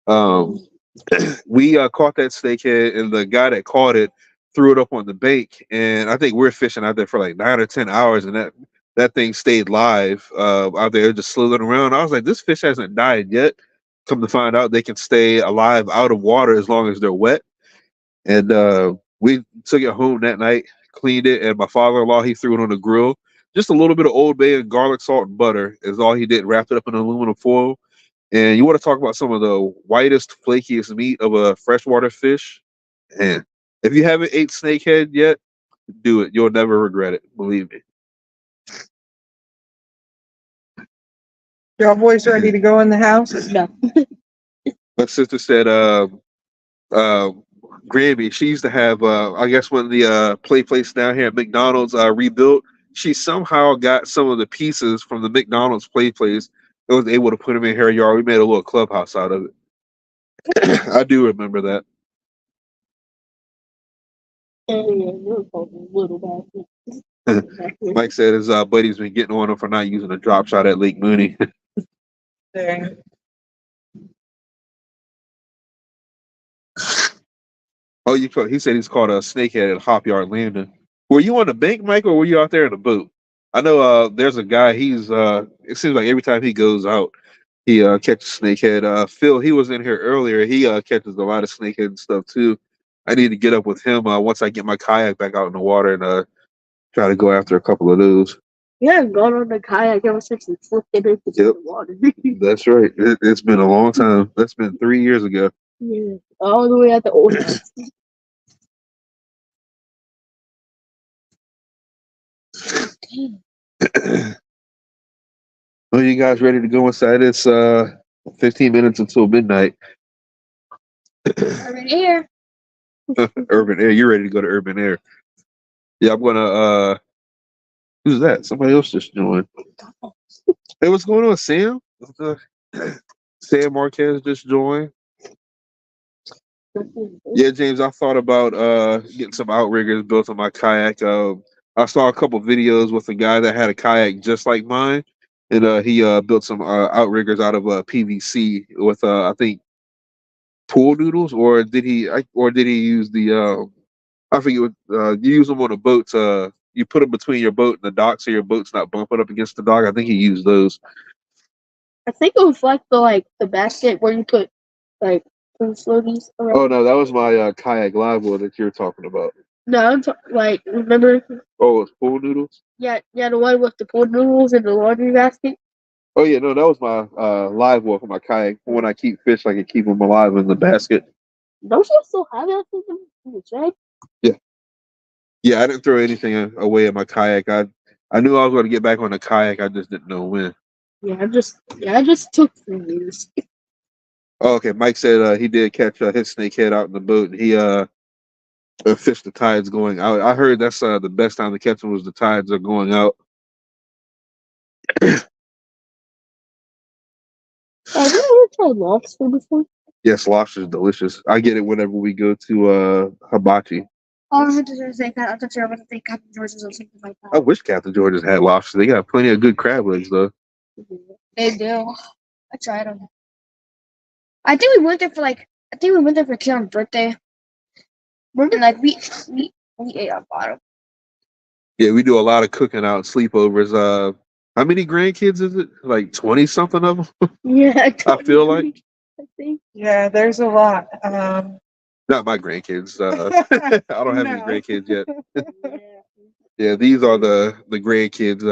We caught that snakehead, and the guy that caught it threw it up on the bank. And I think we're fishing out there for like 9 or 10 hours, and that thing stayed live out there, just slithering around. I was like, this fish hasn't died yet. Come to find out, they can stay alive out of water as long as they're wet. And we took it home that night, cleaned it, and my father-in-law, he threw it on the grill. Just a little bit of Old Bay and garlic, salt, and butter is all he did. Wrapped it up in aluminum foil. And you want to talk about some of the whitest, flakiest meat of a freshwater fish? And if you haven't ate snakehead yet, do it. You'll never regret it. Believe me. Y'all boys ready to go in the house? No. My sister said, Grammy, she used to have, I guess, when the play place down here at McDonald's rebuilt, she somehow got some of the pieces from the McDonald's play place and was able to put them in her yard. We made a little clubhouse out of it. I do remember that. Mike said his buddy's been getting on him for not using a drop shot at Lake Mooney. Dang. Oh, he said he's caught a snakehead at Hop Yard Landing. Were you on the bank, Mike, or were you out there in a boat? I know there's a guy, it seems like every time he goes out, he catches snakehead. Phil, he was in here earlier. He catches a lot of snakehead and stuff too. I need to get up with him once I get my kayak back out in the water and try to go after a couple of those. Yeah, gone on the kayak ever since we flipped it into the water. That's right. It's been a long time. That's been 3 years ago. Yeah, all the way at the old house. Well, you guys ready to go inside? It's 15 minutes until midnight. Urban Air. Urban Air. You're ready to go to Urban Air. Yeah, I'm gonna who's that? Somebody else just joined. Hey, what's going on, Sam? Sam Marquez just joined. Yeah, James, I thought about getting some outriggers built on my kayak. I saw a couple videos with a guy that had a kayak just like mine, and he built some outriggers out of PVC with I think pool noodles, or did he use the I forget what you use them on a boat. You put them between your boat and the dock so your boat's not bumping up against the dock. I think he used those. I think it was like the basket where you put like food floaties around. Oh no, that was my kayak live one that you're talking about. No, like remember? Oh, it's pool noodles. Yeah, the one with the pool noodles in the laundry basket. Oh yeah, no, that was my live well for my kayak. When I keep fish, I can keep them alive in the basket. Don't you still have that in the shed? Yeah, yeah. I didn't throw anything away in my kayak. I knew I was going to get back on the kayak. I just didn't know when. I just took 3 years. Oh, okay, Mike said he did catch his snakehead out in the boat. And he fished the tides going out. I heard that's the best time to catch them was the tides are going out. Have you ever tried lobster before? Yes, lobster is delicious. I get it whenever we go to Hibachi. I was just saying that. I thought you were about to think Captain George's or something like I that. wish Captain George's had lobster. They got plenty of good crab legs though. They do. I tried them. I think we went there for like. I think we went there for Kieran's birthday. And like we ate our bottom. Yeah, we do a lot of cooking out, sleepovers. How many grandkids is it? Like 20 something of them. Yeah, I feel like I think. Yeah, there's a lot. not my grandkids. I don't have any No. grandkids yet. Yeah. Yeah, these are the grandkids.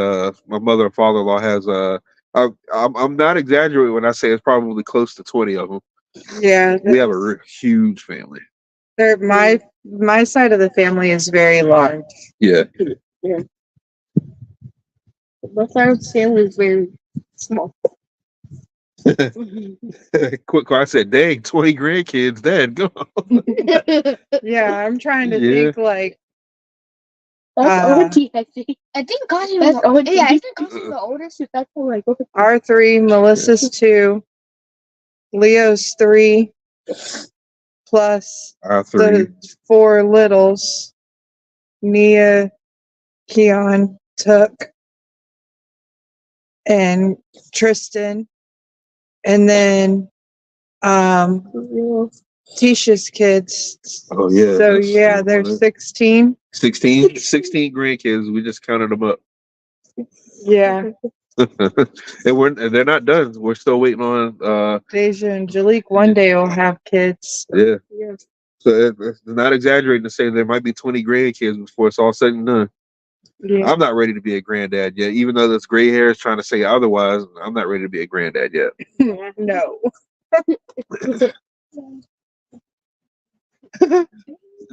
My mother and father-in-law has. I'm not exaggerating when I say it's probably close to 20 of them. Yeah, We have a huge family. my side of the family is very large. Yeah. Yeah. My father's family is very small. Quick, I said, dang, 20 grandkids. Dad, go. Yeah, I'm trying to Yeah. think like That's auntie, I think. I think Gotti That's was. auntie. Yeah, I think Gotti was the oldest. That's like our 3, Melissa's 2, Leo's 3, plus Our 3. the 4 littles, Nia, Keon, Took, and Tristan, and then Tisha's kids. Oh yeah. So yeah, there's 16. 16 grandkids. We just counted them up. Yeah, and they're not done. We're still waiting on Deja and Jalik one day will have kids. yeah. Yeah. So it's not exaggerating to say there might be 20 grandkids before it's all said and done. Yeah. I'm not ready to be a granddad yet, even though this gray hair is trying to say otherwise. I'm not ready to be a granddad yet. No.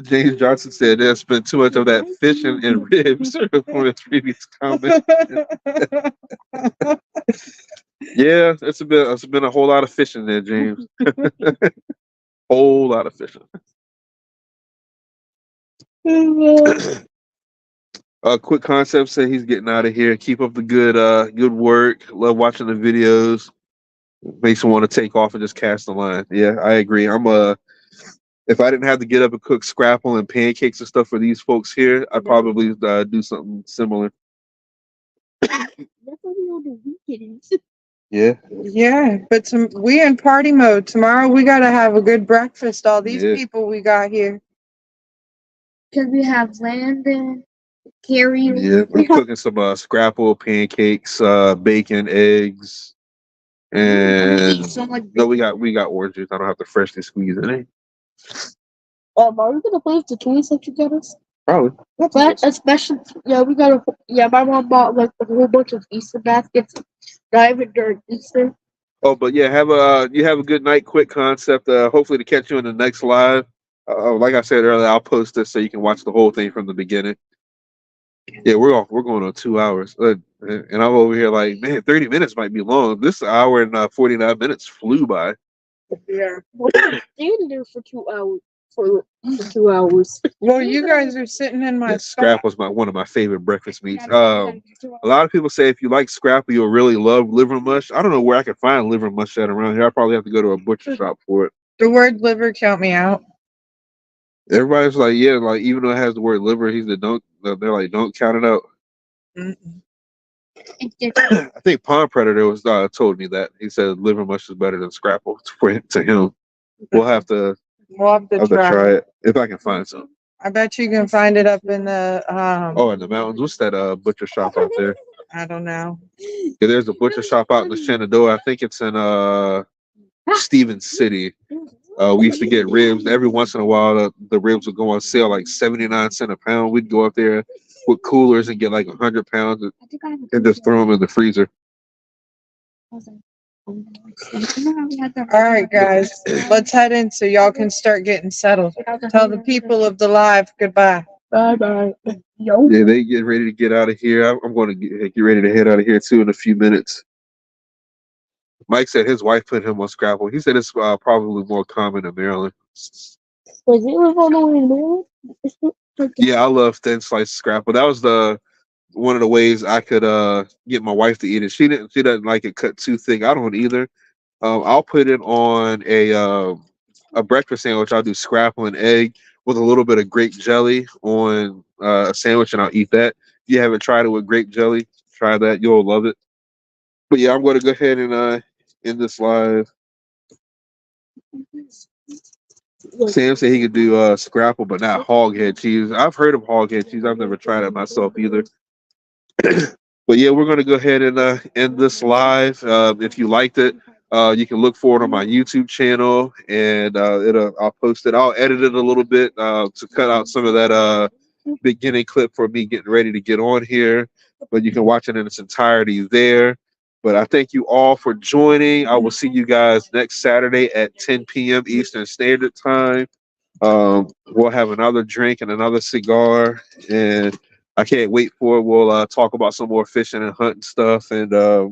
James Johnson said there's been too much of that fishing and ribs from his previous comment. Yeah, it's been a whole lot of fishing there, James. Whole lot of fishing. Quick Concept said he's getting out of here. Keep up the good work. Love watching the videos. Makes him want to take off and just cast the line. Yeah, I agree. If I didn't have to get up and cook scrapple and pancakes and stuff for these folks here, I'd probably do something similar. That's only on the weekends. Yeah. Yeah, but we in party mode. Tomorrow we gotta have a good breakfast. All these Yeah. people we got here. Because we have Landon, Carrie. Yeah, we're cooking some scrapple, pancakes, bacon, eggs, and no, we got orange juice. I don't have to freshly squeeze any. Are we gonna play with the toys that you got us? Probably. But especially, my mom bought like a whole bunch of Easter baskets. Not even during Easter. Oh, but yeah, you have a good night. Quick Concept. Hopefully to catch you in the next live. Like I said earlier, I'll post this so you can watch the whole thing from the beginning. Yeah, we're going on 2 hours, and I'm over here like, man, 30 minutes might be long. This hour and 49 minutes flew by. Yeah. What are you do for 2 hours? For 2 hours. Well, you guys are sitting in my Yeah, scrap was one of my favorite breakfast meats. A lot of people say if you like scrapple, you'll really love liver mush. I don't know where I can find liver mush at around here. I probably have to go to a butcher shop for it. The word liver count me out. Everybody's like, yeah, like even though it has the word liver, they're like, don't count it out. Mm-mm. I think Pond Predator was told me that. He said liver mush is better than scrapple to him. We'll have to try it if I can find some. I bet you can find it up in the Oh, in the mountains. What's that butcher shop out there? I don't know. Yeah, there's a butcher shop out in the Shenandoah. I think it's in Stevens City. We used to get ribs. Every once in a while, the ribs would go on sale like 79 cents a pound. We'd go up there with coolers and get like 100 pounds and just throw them in the freezer. All right, guys, let's head in so y'all can start getting settled. Tell the people of the live goodbye. Bye bye. Yeah, they get ready to get out of here. I'm going to get ready to head out of here too in a few minutes. Mike said his wife put him on Scrapple. He said it's probably more common in Maryland. Was it live all the way in Maryland? Yeah, I love thin sliced Scrapple. That was one of the ways I could get my wife to eat it. She doesn't like it cut too thick. I don't either. I'll put it on a breakfast sandwich. I'll do scrapple and egg with a little bit of grape jelly on a sandwich, and I'll eat that. If you haven't tried it with grape jelly, try that. You'll love it. But yeah, I'm going to go ahead and end this live. Sam said he could do scrapple, but not hog head cheese. I've heard of hog head cheese. I've never tried it myself either. But yeah, we're going to go ahead and end this live. If you liked it, you can look for it on my YouTube channel, and I'll post it. I'll edit it a little bit to cut out some of that beginning clip for me getting ready to get on here. But you can watch it in its entirety there. But I thank you all for joining. I will see you guys next Saturday at 10 p.m. Eastern Standard Time. We'll have another drink and another cigar, and I can't wait for it. We'll talk about some more fishing and hunting stuff, and I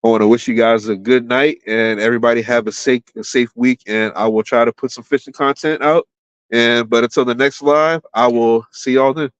want to wish you guys a good night, and everybody have a safe week. And I will try to put some fishing content out. But until the next live, I will see y'all then.